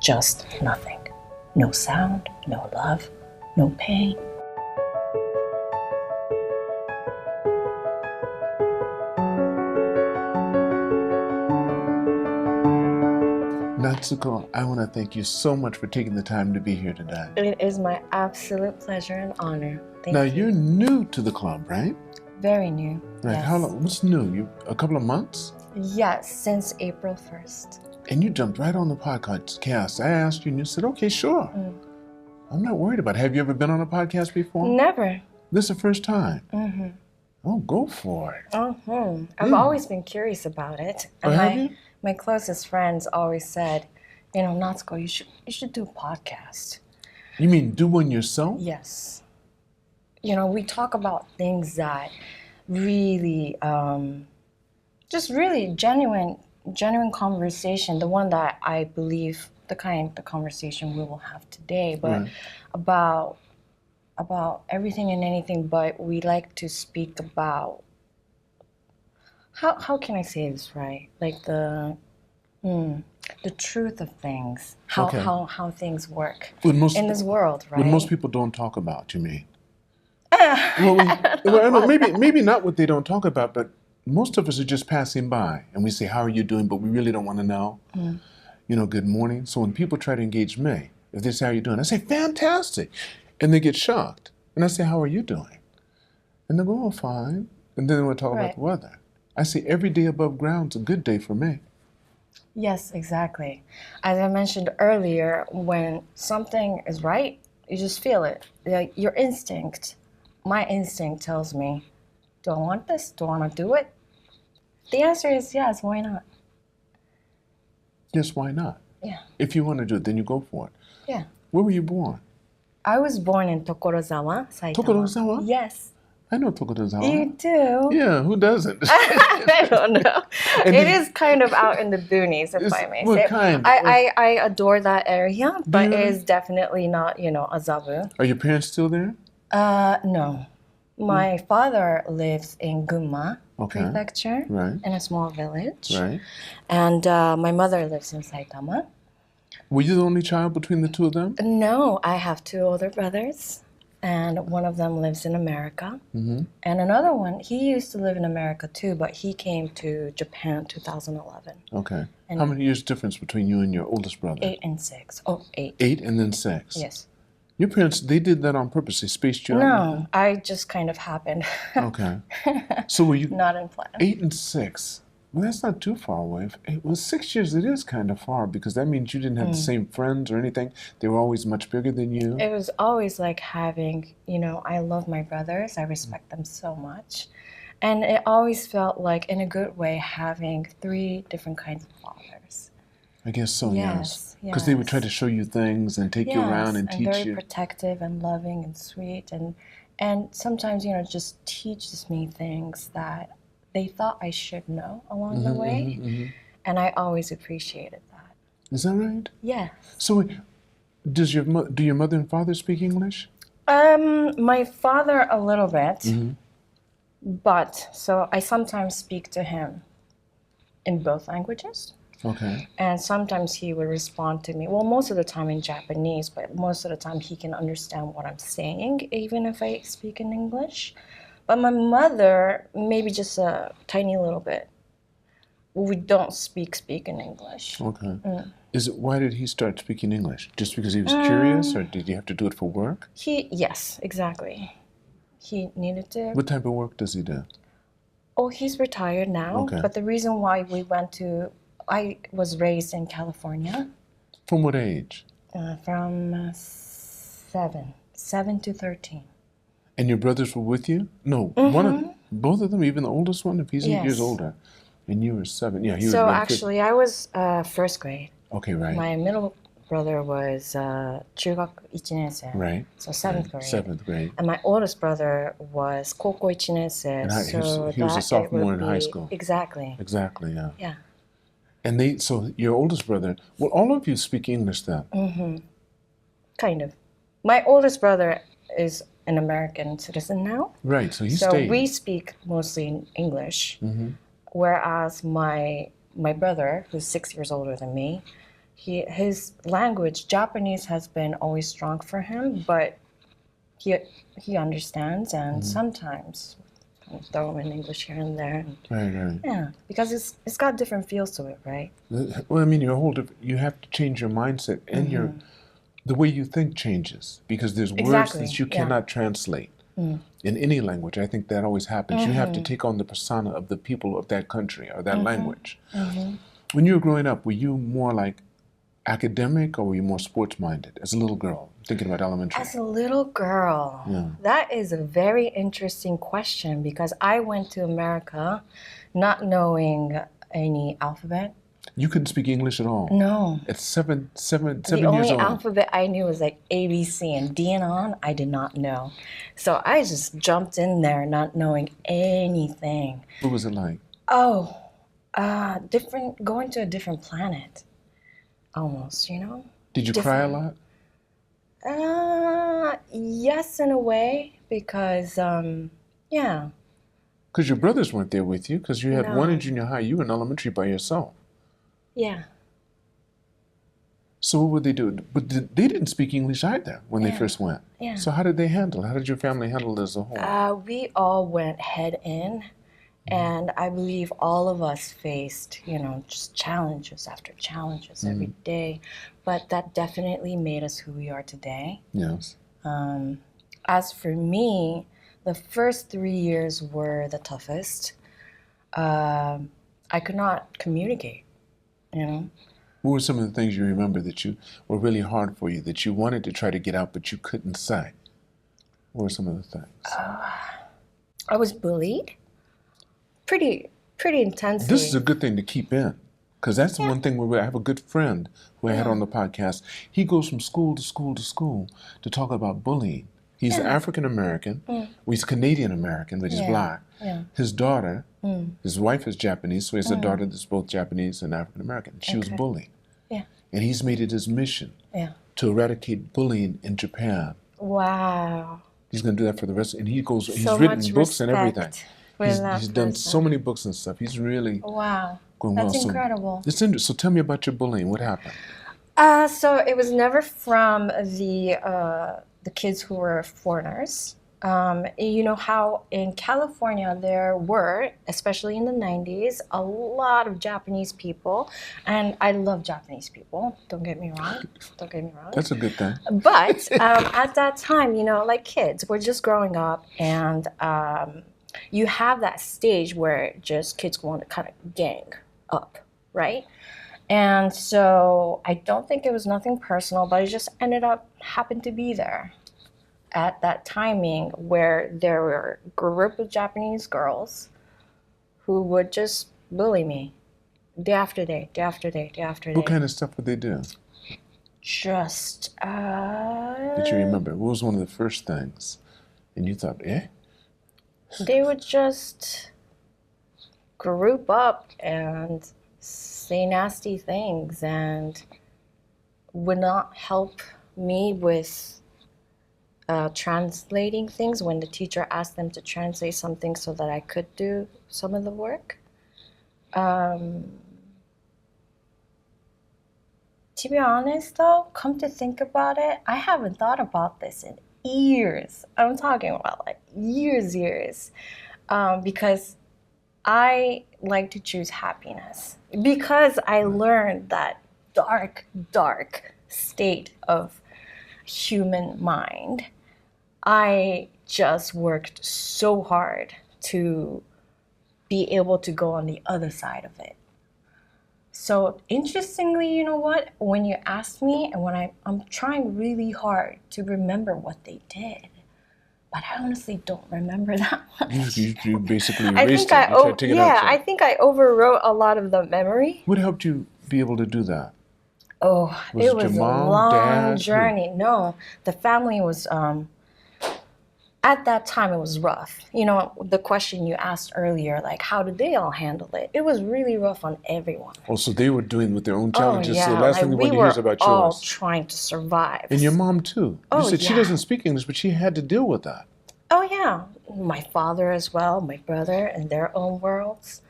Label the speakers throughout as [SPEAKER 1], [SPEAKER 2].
[SPEAKER 1] just nothing. No sound, no love, no pain.
[SPEAKER 2] Natsuko, I want to thank you so much for taking the time to be here today.
[SPEAKER 1] It is my absolute pleasure and honor. Thank
[SPEAKER 2] Now,
[SPEAKER 1] you.
[SPEAKER 2] you're new to the club, right?
[SPEAKER 1] Very new.
[SPEAKER 2] Right.
[SPEAKER 1] Yes.
[SPEAKER 2] How long? What's new? You a couple of months?
[SPEAKER 1] Yes, since April 1st.
[SPEAKER 2] And you jumped right on the podcast. I asked you and you said, okay, sure. I'm not worried about it. Have you ever been on a podcast before?
[SPEAKER 1] Never.
[SPEAKER 2] This is the first time? Oh, go for it.
[SPEAKER 1] I've always been curious about it. And
[SPEAKER 2] have you?
[SPEAKER 1] My closest friends always said, Natsuko, you should do a podcast.
[SPEAKER 2] You mean do one yourself?
[SPEAKER 1] Yes. We talk about things that really, just really genuine conversation, the one that I believe the conversation we will have today, but about everything and anything, but we like to speak about, how can I say this right? Like the truth of things, how things work in this world, right?
[SPEAKER 2] What most people don't talk about, you mean? Well, maybe not what they don't talk about, but most of us are just passing by and we say, how are you doing? But we really don't want to know. Good morning. So when people try to engage me, if they say, how are you doing? I say, fantastic. And they get shocked. And I say, how are you doing? And they go, oh, fine. And then we'll talk about the weather. I say, every day above ground's a good day for me.
[SPEAKER 1] Yes, exactly. As I mentioned earlier, when something is right, you just feel it. Like your instinct, my instinct tells me, do I want this? Do I want to do it? The answer is yes, why not?
[SPEAKER 2] Yes, why not?
[SPEAKER 1] Yeah.
[SPEAKER 2] If you want to do it, then you go for it.
[SPEAKER 1] Yeah.
[SPEAKER 2] Where were you born?
[SPEAKER 1] I was born in Tokorozawa, Saitama.
[SPEAKER 2] Tokorozawa?
[SPEAKER 1] Yes.
[SPEAKER 2] I know Tokorozawa.
[SPEAKER 1] You do?
[SPEAKER 2] Yeah, who doesn't?
[SPEAKER 1] I don't know. It is kind of out in the boonies, if I may say.
[SPEAKER 2] Kind?
[SPEAKER 1] I adore that area, but it is definitely not, Azabu.
[SPEAKER 2] Are your parents still there?
[SPEAKER 1] No. My father lives in Gunma Prefecture, in a small village.
[SPEAKER 2] Right.
[SPEAKER 1] And my mother lives in Saitama.
[SPEAKER 2] Were you the only child between the two of them?
[SPEAKER 1] No, I have two older brothers, and one of them lives in America. And another one, he used to live in America too, but he came to Japan 2011.
[SPEAKER 2] Okay. And how many years difference between you and your oldest brother?
[SPEAKER 1] 8 and 6. Oh, 8.
[SPEAKER 2] 8 and then 6?
[SPEAKER 1] Yes.
[SPEAKER 2] Your parents, they did that on purpose? They spaced you out?
[SPEAKER 1] No, I just kind of happened.
[SPEAKER 2] Okay. So were you...
[SPEAKER 1] Not in plan.
[SPEAKER 2] 8 and 6. Well, that's not too far away. Well, 6 years, it is kind of far because that means you didn't have the same friends or anything. They were always much bigger than you.
[SPEAKER 1] It was always like having, I love my brothers. I respect them so much. And it always felt like, in a good way, having 3 different kinds of fathers.
[SPEAKER 2] I guess so,
[SPEAKER 1] yes.
[SPEAKER 2] Because they would try to show you things and take you around and teach you.
[SPEAKER 1] And very protective and loving and sweet. And sometimes, just teaches me things that they thought I should know along the way. And I always appreciated that.
[SPEAKER 2] Is that right?
[SPEAKER 1] Yeah.
[SPEAKER 2] So do your mother and father speak English?
[SPEAKER 1] My father a little bit. But, so I sometimes speak to him in both languages.
[SPEAKER 2] Okay.
[SPEAKER 1] And sometimes he would respond to me, well, most of the time in Japanese, but most of the time he can understand what I'm saying, even if I speak in English. But my mother, maybe just a tiny little bit. We don't speak in English.
[SPEAKER 2] Okay. Why did he start speaking English? Just because he was curious, or did he have to do it for work?
[SPEAKER 1] Yes, exactly. He needed to.
[SPEAKER 2] What type of work does he do?
[SPEAKER 1] Oh, he's retired now.
[SPEAKER 2] Okay.
[SPEAKER 1] But the reason why I was raised in California.
[SPEAKER 2] From what age?
[SPEAKER 1] From 7 to 13.
[SPEAKER 2] And your brothers were with you? No, both of them, even the oldest one, if he's 8 years older. And you were 7. Yeah, he was.
[SPEAKER 1] So actually, I was first grade.
[SPEAKER 2] Okay, right.
[SPEAKER 1] My middle brother was 中学1年生.
[SPEAKER 2] Right.
[SPEAKER 1] So 7th grade.
[SPEAKER 2] 7th grade.
[SPEAKER 1] And my oldest brother was 高校1年生.
[SPEAKER 2] He was a sophomore in high school.
[SPEAKER 1] Exactly.
[SPEAKER 2] Exactly, yeah.
[SPEAKER 1] Yeah.
[SPEAKER 2] And so your oldest brother, well, all of you speak English then?
[SPEAKER 1] Kind of. My oldest brother is an American citizen now.
[SPEAKER 2] Right, so he
[SPEAKER 1] So
[SPEAKER 2] stayed.
[SPEAKER 1] we speak mostly in English, whereas my brother, who's 6 years older than me, his language, Japanese, has been always strong for him, but he understands, and sometimes kind of throw in English here and there.
[SPEAKER 2] Right.
[SPEAKER 1] Yeah, because it's got different feels to it, right?
[SPEAKER 2] Well, I mean, you have to change your mindset, and the way you think changes, because there's words
[SPEAKER 1] Exactly,
[SPEAKER 2] that you
[SPEAKER 1] yeah.
[SPEAKER 2] cannot translate in any language. I think that always happens. You have to take on the persona of the people of that country or that language. When you were growing up, were you more like academic, or were you more sports-minded as a little girl, thinking about elementary?
[SPEAKER 1] As a little girl,
[SPEAKER 2] Yeah.
[SPEAKER 1] that is a very interesting question, because I went to America not knowing any alphabet.
[SPEAKER 2] You couldn't speak English at all?
[SPEAKER 1] No.
[SPEAKER 2] At seven
[SPEAKER 1] The
[SPEAKER 2] years
[SPEAKER 1] only
[SPEAKER 2] old?
[SPEAKER 1] alphabet I knew was like A, B, C, and D and on, I did not know. So I just jumped in there not knowing anything.
[SPEAKER 2] What was it like?
[SPEAKER 1] Oh, going to a different planet, almost, you know?
[SPEAKER 2] Did you cry a lot?
[SPEAKER 1] Yes, in a way, because, yeah.
[SPEAKER 2] Because your brothers weren't there with you, because you had one
[SPEAKER 1] No.
[SPEAKER 2] in junior high, you were in elementary by yourself.
[SPEAKER 1] Yeah.
[SPEAKER 2] So what would they do? But they didn't speak English either when they first went.
[SPEAKER 1] Yeah.
[SPEAKER 2] So how did they handle? How did your family handle it as a whole?
[SPEAKER 1] We all went head in, and I believe all of us faced, just challenges after challenges every day. But that definitely made us who we are today.
[SPEAKER 2] Yes.
[SPEAKER 1] As for me, the first 3 years were the toughest. I could not communicate,
[SPEAKER 2] What were some of the things you remember that were really hard for you, that you wanted to try to get out but you couldn't say? What were some of the things?
[SPEAKER 1] I was bullied pretty intensely.
[SPEAKER 2] This is a good thing to keep in, because that's the one thing where I have a good friend who I had on the podcast. He goes from school to school to school to talk about bullying. He's African American. Well, he's Canadian American, but he's black.
[SPEAKER 1] Yeah.
[SPEAKER 2] His daughter, his wife is Japanese, so he has a daughter that's both Japanese and African American. She was bullied.
[SPEAKER 1] Yeah.
[SPEAKER 2] And he's made it his mission
[SPEAKER 1] Yeah.
[SPEAKER 2] to eradicate bullying in Japan.
[SPEAKER 1] Wow.
[SPEAKER 2] He's going to do that for the rest. And he's
[SPEAKER 1] So
[SPEAKER 2] written
[SPEAKER 1] much
[SPEAKER 2] books and everything.
[SPEAKER 1] respect for
[SPEAKER 2] He's
[SPEAKER 1] that
[SPEAKER 2] done
[SPEAKER 1] person.
[SPEAKER 2] so many books and stuff. He's really
[SPEAKER 1] Wow.
[SPEAKER 2] going
[SPEAKER 1] That's
[SPEAKER 2] well.
[SPEAKER 1] incredible.
[SPEAKER 2] So tell me about your bullying. What happened?
[SPEAKER 1] So it was never from the kids who were foreigners. You know how in California there were, especially in the 90s, a lot of Japanese people, and I love Japanese people. Don't get me wrong.
[SPEAKER 2] That's a good thing.
[SPEAKER 1] But at that time, like kids, we're just growing up, and you have that stage where just kids want to kind of gang up, right? And so I don't think it was nothing personal, but it just happened to be there at that timing where there were a group of Japanese girls who would just bully me day after day, day after day, day after day.
[SPEAKER 2] What kind of stuff would they do?
[SPEAKER 1] Just,
[SPEAKER 2] That you remember? What was one of the first things? And you thought,
[SPEAKER 1] they would just group up and say nasty things and would not help me with translating things when the teacher asked them to translate something so that I could do some of the work. To be honest though, come to think about it, I haven't thought about this in years. I'm talking about like years. Because I like to choose happiness. Because I learned that dark state of human mind. I just worked so hard to be able to go on the other side of it. So interestingly, you know what? When you asked me, and when I'm trying really hard to remember what they did, but I honestly don't remember that much.
[SPEAKER 2] You basically
[SPEAKER 1] I
[SPEAKER 2] erased
[SPEAKER 1] think
[SPEAKER 2] it. You tried to take it out.
[SPEAKER 1] I think I overwrote a lot of the memory.
[SPEAKER 2] What helped you be able to do that?
[SPEAKER 1] Oh,
[SPEAKER 2] Was
[SPEAKER 1] it
[SPEAKER 2] it
[SPEAKER 1] was
[SPEAKER 2] your
[SPEAKER 1] a
[SPEAKER 2] mom,
[SPEAKER 1] long
[SPEAKER 2] dad?
[SPEAKER 1] journey. No, the family was, at that time it was rough. The question you asked earlier, like how did they all handle it? It was really rough on everyone.
[SPEAKER 2] Oh, so they were doing with their own challenges.
[SPEAKER 1] Oh, yeah.
[SPEAKER 2] So the last thing we want to hear is about
[SPEAKER 1] all
[SPEAKER 2] yours.
[SPEAKER 1] trying to survive.
[SPEAKER 2] And your mom too.
[SPEAKER 1] Oh,
[SPEAKER 2] You said she
[SPEAKER 1] yeah.
[SPEAKER 2] doesn't speak English, but she had to deal with that.
[SPEAKER 1] Oh, yeah. My father as well, my brother, in their own worlds.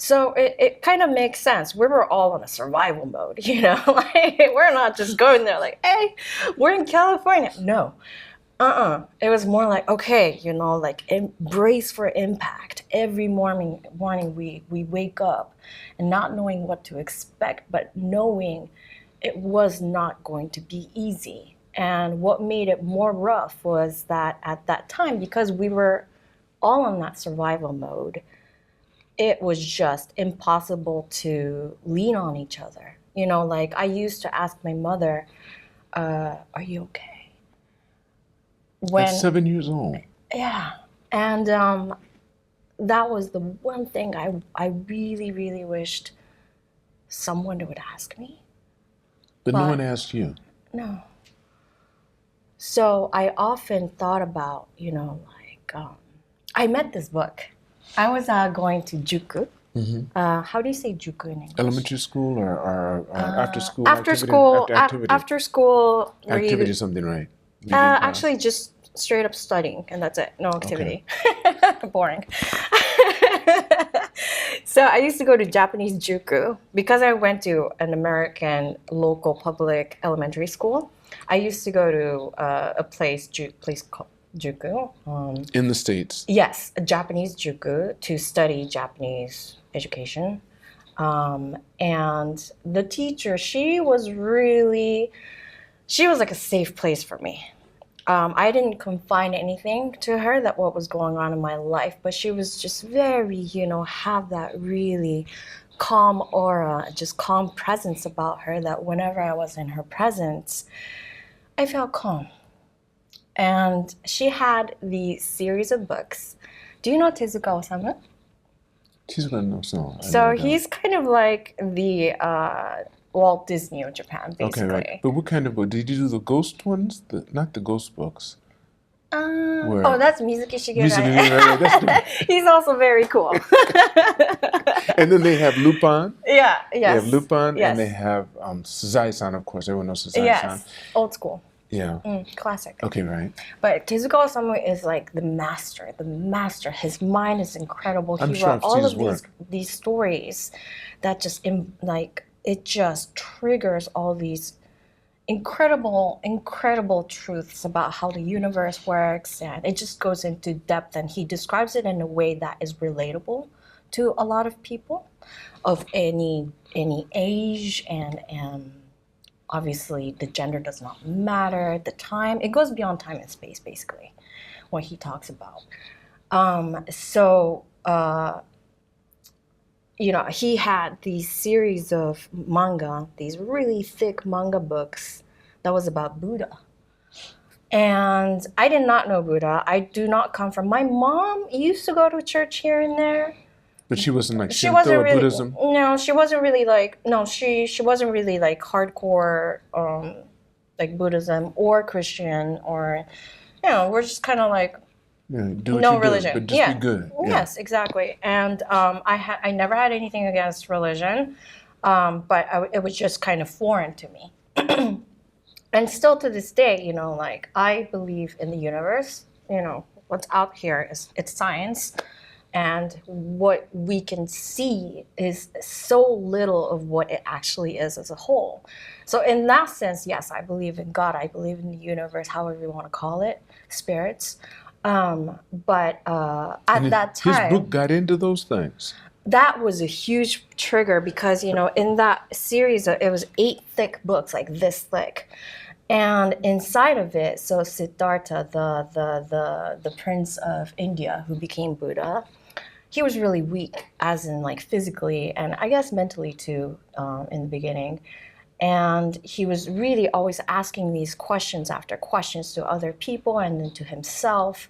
[SPEAKER 1] So it kind of makes sense. We were all in a survival mode, like we're not just going there like, hey, we're in California. No. It was more like, okay, like embrace for impact. Every morning we wake up and not knowing what to expect, but knowing it was not going to be easy. And what made it more rough was that at that time, because we were all in that survival mode, it was just impossible to lean on each other. Like I used to ask my mother, are you okay?
[SPEAKER 2] At 7 years old.
[SPEAKER 1] Yeah. And that was the one thing I really, really wished someone would ask me.
[SPEAKER 2] But no one asked you.
[SPEAKER 1] No. So I often thought about, I met this book. I was going to Juku. How do you say Juku in English?
[SPEAKER 2] Elementary school or after school?
[SPEAKER 1] After school. After school.
[SPEAKER 2] Activity, something, right?
[SPEAKER 1] Actually, just straight up studying, and that's it. No activity. Okay. Boring. So I used to go to Japanese Juku because I went to an American local public elementary school. I used to go to a place called Juku.
[SPEAKER 2] In the States?
[SPEAKER 1] Yes, a Japanese Juku to study Japanese education. And the teacher, she was like a safe place for me. I didn't confine anything to her that what was going on in my life, but she was just very, have that really calm aura, just calm presence about her that whenever I was in her presence, I felt calm. And she had the series of books. Do you know Tezuka Osamu?
[SPEAKER 2] Tezuka no so.
[SPEAKER 1] So he's kind of like the Walt Disney of Japan, basically.
[SPEAKER 2] Okay, right. But what kind of book? Did you do the ghost ones? Not the ghost books.
[SPEAKER 1] That's Mizuki Shigeru.
[SPEAKER 2] Right.
[SPEAKER 1] He's also very cool.
[SPEAKER 2] And then they have Lupin.
[SPEAKER 1] Yeah, yes.
[SPEAKER 2] They have Lupin,
[SPEAKER 1] yes.
[SPEAKER 2] And they have Sazai-san, of course. Everyone knows Sazai-san.
[SPEAKER 1] Yes, old school.
[SPEAKER 2] Yeah.
[SPEAKER 1] Classic.
[SPEAKER 2] Okay, right.
[SPEAKER 1] But Tezuka Osamu is like the master. His mind is incredible. He wrote all of these stories that just it just triggers all these incredible truths about how the universe works, and it just goes into depth, and he describes it in a way that is relatable to a lot of people of any age, and obviously the gender does not matter, the time, it goes beyond time and space, basically, what he talks about. He had these series of manga, these really thick manga books that was about Buddha. And I did not know Buddha. I do not come from, my mom used to go to church here and there.
[SPEAKER 2] But she wasn't like Shinto or Buddhism?
[SPEAKER 1] No, she wasn't really like, she wasn't really like hardcore like Buddhism or Christian or, we're just kind of like,
[SPEAKER 2] do what
[SPEAKER 1] no
[SPEAKER 2] you
[SPEAKER 1] religion.
[SPEAKER 2] Do, but just be good.
[SPEAKER 1] Yes, exactly. And I never had anything against religion, but it was just kind of foreign to me. And still to this day, like I believe in the universe. What's out here it's science, and what we can see is so little of what it actually is as a whole. So in that sense, yes, I believe in God. I believe in the universe, however you want to call it, spirits. But at that time,
[SPEAKER 2] his book got into those things.
[SPEAKER 1] That was a huge trigger because in that series it was 8 thick books, like this thick, and inside of it, so Siddhartha, the prince of India who became Buddha, he was really weak, as in like physically and I guess mentally too, in the beginning. And he was really always asking these questions after questions to other people and then to himself.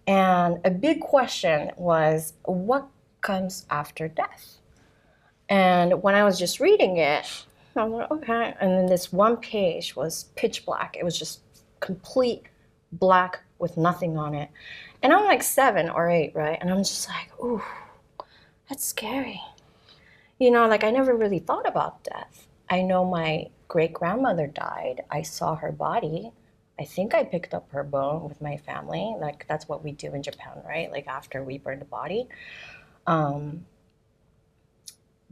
[SPEAKER 1] And a big question was, what comes after death? And when I was just reading it, I was like, okay. And then this one page was pitch black. It was just complete black with nothing on it. And I'm like 7 or 8, right? And I'm just like, ooh, that's scary. Like I never really thought about death. I know my great-grandmother died. I saw her body. I think I picked up her bone with my family. Like that's what we do in Japan, right? Like after we burn the body.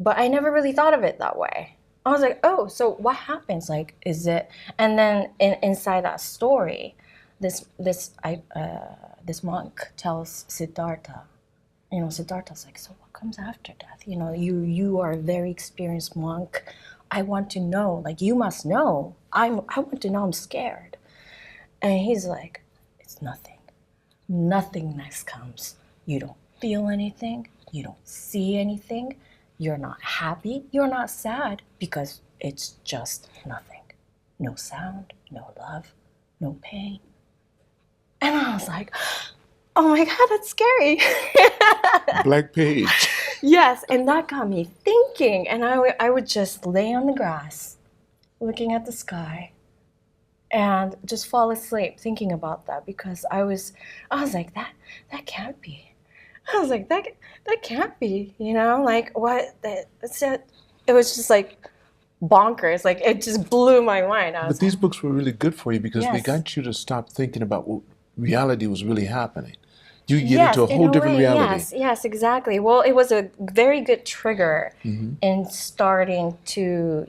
[SPEAKER 1] But I never really thought of it that way. I was like, oh, so what happens? Like, is it? And then inside that story, this monk tells Siddhartha, Siddhartha's like, so what comes after death? You are a very experienced monk. I want to know. Like, you must know. I want to know. I'm scared. And he's like, it's nothing. Nothingness comes. You don't feel anything. You don't see anything. You're not happy. You're not sad because it's just nothing. No sound, no love, no pain. And I was like, oh my God, that's scary.
[SPEAKER 2] Black page.
[SPEAKER 1] Yes, and that got me thinking. And I would just lay on the grass, looking at the sky, and just fall asleep thinking about that because I was like, that can't be. I was like, that can't be, like what? It was just like bonkers. Like it just blew my mind.
[SPEAKER 2] But these books were really good for you because they got you to stop thinking about what reality was really happening. You get into a whole different reality.
[SPEAKER 1] Yes, exactly. Well, it was a very good trigger in starting to,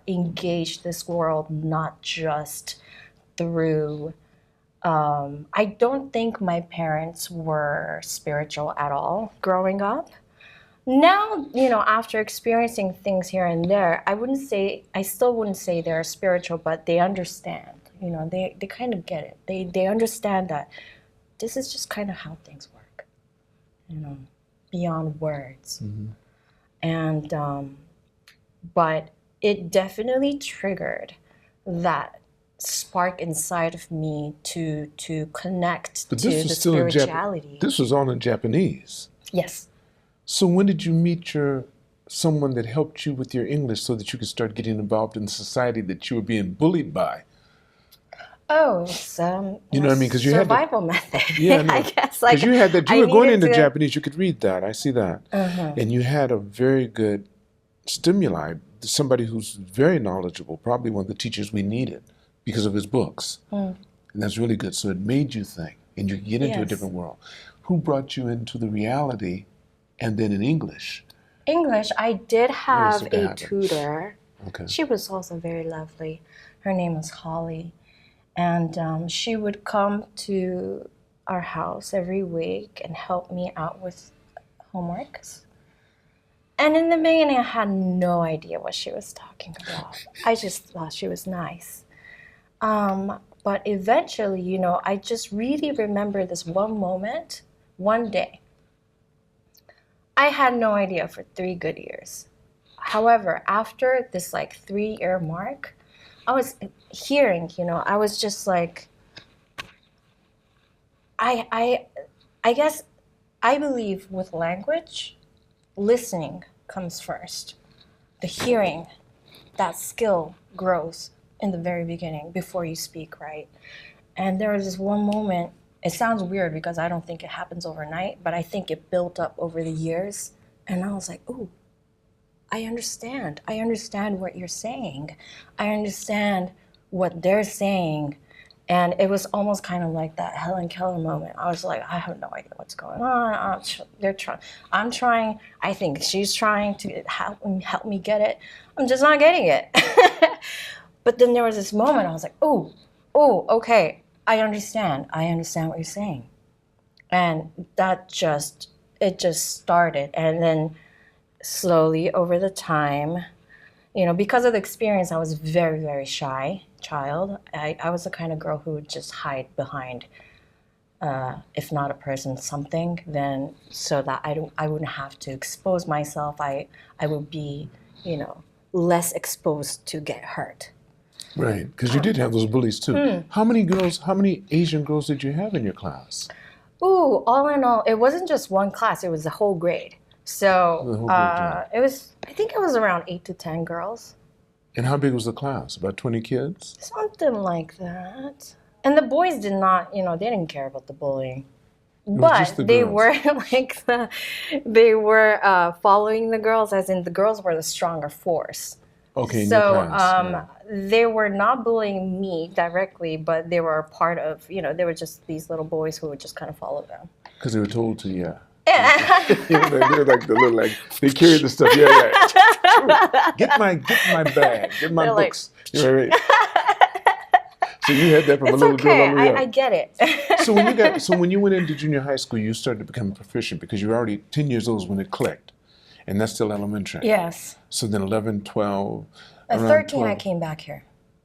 [SPEAKER 1] engage this world, not just through. I don't think my parents were spiritual at all growing up. Now, after experiencing things here and there, I still wouldn't say they're spiritual, but they understand. They kind of get it. They understand that this is just kind of how things work, beyond words. And, but it definitely triggered that spark inside of me to connect to the spirituality.
[SPEAKER 2] This was all in Japanese.
[SPEAKER 1] Yes.
[SPEAKER 2] So when did you meet someone that helped you with your English so that you could start getting involved in the society that you were being bullied by?
[SPEAKER 1] Oh, it's
[SPEAKER 2] you know what I mean? Because you
[SPEAKER 1] survival method.
[SPEAKER 2] Yeah,
[SPEAKER 1] I guess.
[SPEAKER 2] Because you had that. You were going into Japanese. You could read that. I see that. And you had a very good stimuli. Somebody who's very knowledgeable, probably one of the teachers we needed because of his books. And that's really good. So it made you think, and you get into a different world. Who brought you into the reality, and then in English?
[SPEAKER 1] English, I did have a tutor.
[SPEAKER 2] Okay.
[SPEAKER 1] She was also very lovely. Her name was Holly. And she would come to our house every week and help me out with homeworks. And in the beginning, I had no idea what she was talking about. I just thought she was nice. But eventually, I just really remember this one moment, one day. I had no idea for 3 good years. However, after this 3-year mark, I was hearing, I was just like, I guess I believe with language, listening comes first. The hearing, that skill grows in the very beginning before you speak, right? And there was this one moment, it sounds weird because I don't think it happens overnight, but I think it built up over the years. And I was like, ooh, I understand. I understand what you're saying. I understand what they're saying. And it was almost kind of like that Helen Keller moment. I was like, I have no idea what's going on. I'm trying. I think she's trying to help me get it. I'm just not getting it. But then there was this moment. I was like, oh, okay. I understand. I understand what you're saying. And it just started. And then slowly over the time, because of the experience, I was very, very shy child. I was the kind of girl who would just hide behind, if not a person, something, then so that I wouldn't have to expose myself. I would be, less exposed to get hurt.
[SPEAKER 2] Right, because you did have those bullies too. How many Asian girls did you have in your class?
[SPEAKER 1] Ooh, all in all, it wasn't just one class, it was the whole grade. So I think it was around 8 to 10 girls.
[SPEAKER 2] And how big was the class? About 20 kids?
[SPEAKER 1] Something like that. And the boys did not, they didn't care about the bullying. But they were they were following the girls, as in the girls were the stronger force.
[SPEAKER 2] Okay,
[SPEAKER 1] so they were not bullying me directly, but they were a part of, they were just these little boys who would just kind of follow them.
[SPEAKER 2] Because they were told to, yeah. You know, they're like the little like they carry the stuff. Yeah, yeah. Get my bag. Get my
[SPEAKER 1] They're like,
[SPEAKER 2] books. Right, right. So you had that from a
[SPEAKER 1] it's
[SPEAKER 2] little girl all
[SPEAKER 1] okay.
[SPEAKER 2] the way
[SPEAKER 1] I
[SPEAKER 2] up.
[SPEAKER 1] get it.
[SPEAKER 2] So when you went into junior high school, you started to become proficient because you were already 10 years old when it clicked, and that's still elementary.
[SPEAKER 1] Yes.
[SPEAKER 2] So then 11, 12,
[SPEAKER 1] At
[SPEAKER 2] around
[SPEAKER 1] 13,
[SPEAKER 2] 12.
[SPEAKER 1] I came back here.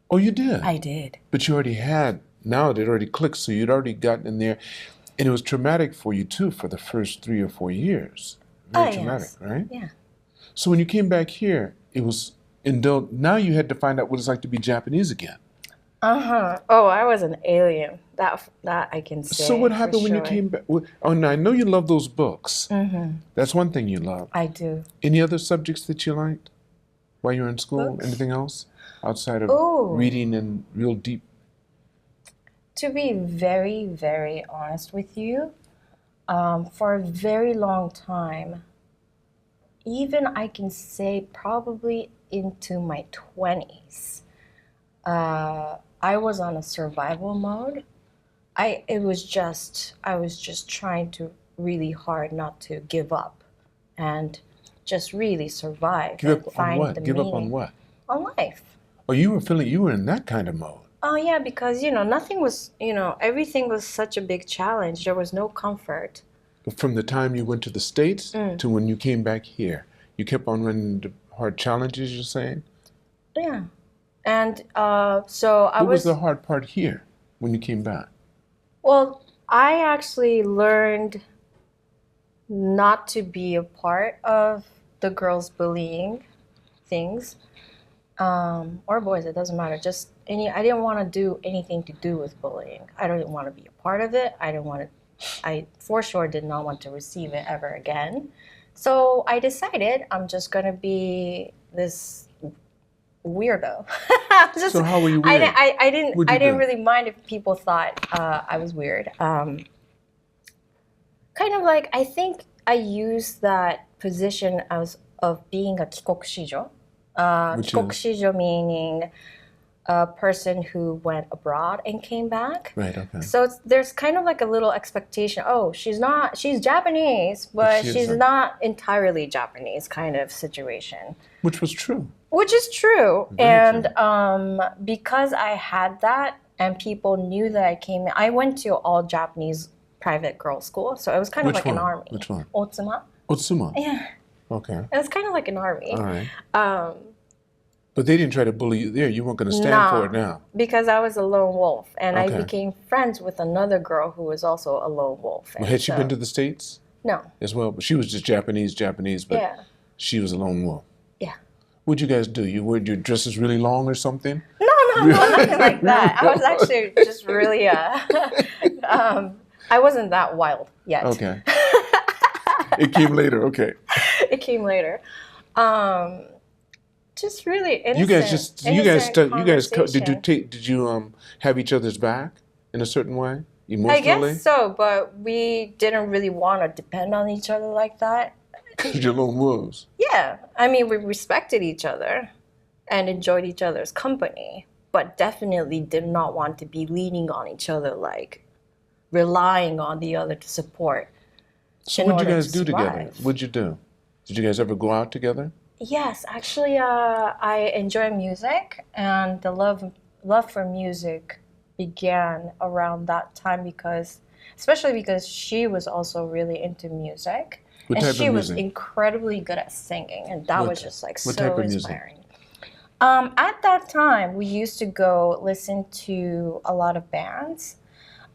[SPEAKER 2] Oh, you did.
[SPEAKER 1] I did.
[SPEAKER 2] But you already had. Now it already clicked, so you'd already gotten in there, and it was traumatic for you too for the first 3 or 4 years. Very traumatic,
[SPEAKER 1] Yes.
[SPEAKER 2] right?
[SPEAKER 1] Yeah.
[SPEAKER 2] So when you came back here, it was indulged. Now you had to find out what it's like to be Japanese again.
[SPEAKER 1] Uh-huh. Oh, I was an alien. That I can say.
[SPEAKER 2] So what
[SPEAKER 1] for
[SPEAKER 2] happened when you
[SPEAKER 1] sure.
[SPEAKER 2] came back? Oh, now I know you love those books.
[SPEAKER 1] Mm-hmm.
[SPEAKER 2] That's one thing you love.
[SPEAKER 1] I do.
[SPEAKER 2] Any other subjects that you liked while you were in school?
[SPEAKER 1] Books?
[SPEAKER 2] Anything else outside of
[SPEAKER 1] Ooh.
[SPEAKER 2] reading and real deep?
[SPEAKER 1] To be very, very honest with you, for a very long time, even I can say probably into my 20s, I was on a survival mode. I was just trying to really hard not to give up and just really survive
[SPEAKER 2] Give
[SPEAKER 1] and
[SPEAKER 2] up on
[SPEAKER 1] find
[SPEAKER 2] what?
[SPEAKER 1] the
[SPEAKER 2] Give up on
[SPEAKER 1] meaning
[SPEAKER 2] what?
[SPEAKER 1] on life.
[SPEAKER 2] Oh, you were in that kind of mode.
[SPEAKER 1] Oh yeah, because nothing was, everything was such a big challenge. There was no comfort.
[SPEAKER 2] From the time you went to the States to when you came back here, you kept on running into hard challenges, you're saying?
[SPEAKER 1] Yeah. And so I
[SPEAKER 2] What was
[SPEAKER 1] was,
[SPEAKER 2] the hard part here when you came back?
[SPEAKER 1] well, I actually learned not to be a part of the girls bullying things, or boys, it doesn't matter. Just I didn't want to do anything to do with bullying. I didn't want to be a part of it. I for sure did not want to receive it ever again. So I decided I'm just gonna be this weirdo.
[SPEAKER 2] So how were you weird?
[SPEAKER 1] I
[SPEAKER 2] What'd you
[SPEAKER 1] didn't
[SPEAKER 2] do?
[SPEAKER 1] really mind if people thought I was weird. Kind of like I think I used that position as of being a kikokushijo.
[SPEAKER 2] Which is?
[SPEAKER 1] Kikokushijo meaning a person who went abroad and came back.
[SPEAKER 2] Right, okay.
[SPEAKER 1] So there's kind of like a little expectation. Oh, she's Japanese, but
[SPEAKER 2] she
[SPEAKER 1] she's
[SPEAKER 2] isn't.
[SPEAKER 1] not entirely Japanese kind of situation.
[SPEAKER 2] Which was true.
[SPEAKER 1] Which is true.
[SPEAKER 2] Very
[SPEAKER 1] And
[SPEAKER 2] true.
[SPEAKER 1] because I had that and people knew that I went to all Japanese private girls' school. So it was kind of
[SPEAKER 2] Which
[SPEAKER 1] like an
[SPEAKER 2] one?
[SPEAKER 1] army.
[SPEAKER 2] Which one?
[SPEAKER 1] Otsuma.
[SPEAKER 2] Otsuma.
[SPEAKER 1] Yeah.
[SPEAKER 2] Okay.
[SPEAKER 1] It was kind of like an army.
[SPEAKER 2] All right.
[SPEAKER 1] Um,
[SPEAKER 2] But they didn't try to bully you there. You weren't going to stand
[SPEAKER 1] Nah.
[SPEAKER 2] for it now.
[SPEAKER 1] because I was a lone wolf, and I
[SPEAKER 2] Okay.
[SPEAKER 1] became friends with another girl who was also a lone wolf.
[SPEAKER 2] Well,
[SPEAKER 1] and
[SPEAKER 2] had she
[SPEAKER 1] so-
[SPEAKER 2] been to the States
[SPEAKER 1] No.
[SPEAKER 2] as well? But she was just Japanese, but
[SPEAKER 1] Yeah.
[SPEAKER 2] she was a lone wolf.
[SPEAKER 1] Yeah.
[SPEAKER 2] What'd you guys do? You wore your dresses really long or something?
[SPEAKER 1] No, nothing like that. I was actually just really, I wasn't that wild yet.
[SPEAKER 2] Okay. It came later. Okay.
[SPEAKER 1] It came later. Just really innocent.
[SPEAKER 2] You guys
[SPEAKER 1] conversation.
[SPEAKER 2] did you have each other's back in a certain way
[SPEAKER 1] I
[SPEAKER 2] emotionally?
[SPEAKER 1] guess so, but we didn't really want to depend on each other like that.
[SPEAKER 2] Because you're lone wolves.
[SPEAKER 1] Yeah, I mean, we respected each other and enjoyed each other's company, but definitely did not want to be leaning on each other, like relying on the other to support.
[SPEAKER 2] So
[SPEAKER 1] in
[SPEAKER 2] what'd you
[SPEAKER 1] order
[SPEAKER 2] guys
[SPEAKER 1] to
[SPEAKER 2] do together?
[SPEAKER 1] survive.
[SPEAKER 2] What'd you do? Did you guys ever go out together?
[SPEAKER 1] Yes, actually, I enjoy music, and the love for music began around that time especially because she was also really into music.
[SPEAKER 2] What
[SPEAKER 1] And
[SPEAKER 2] type
[SPEAKER 1] she
[SPEAKER 2] of
[SPEAKER 1] was
[SPEAKER 2] music?
[SPEAKER 1] incredibly good at singing, and that was just like
[SPEAKER 2] what
[SPEAKER 1] so
[SPEAKER 2] type of music?
[SPEAKER 1] inspiring. At that time, we used to go listen to a lot of bands.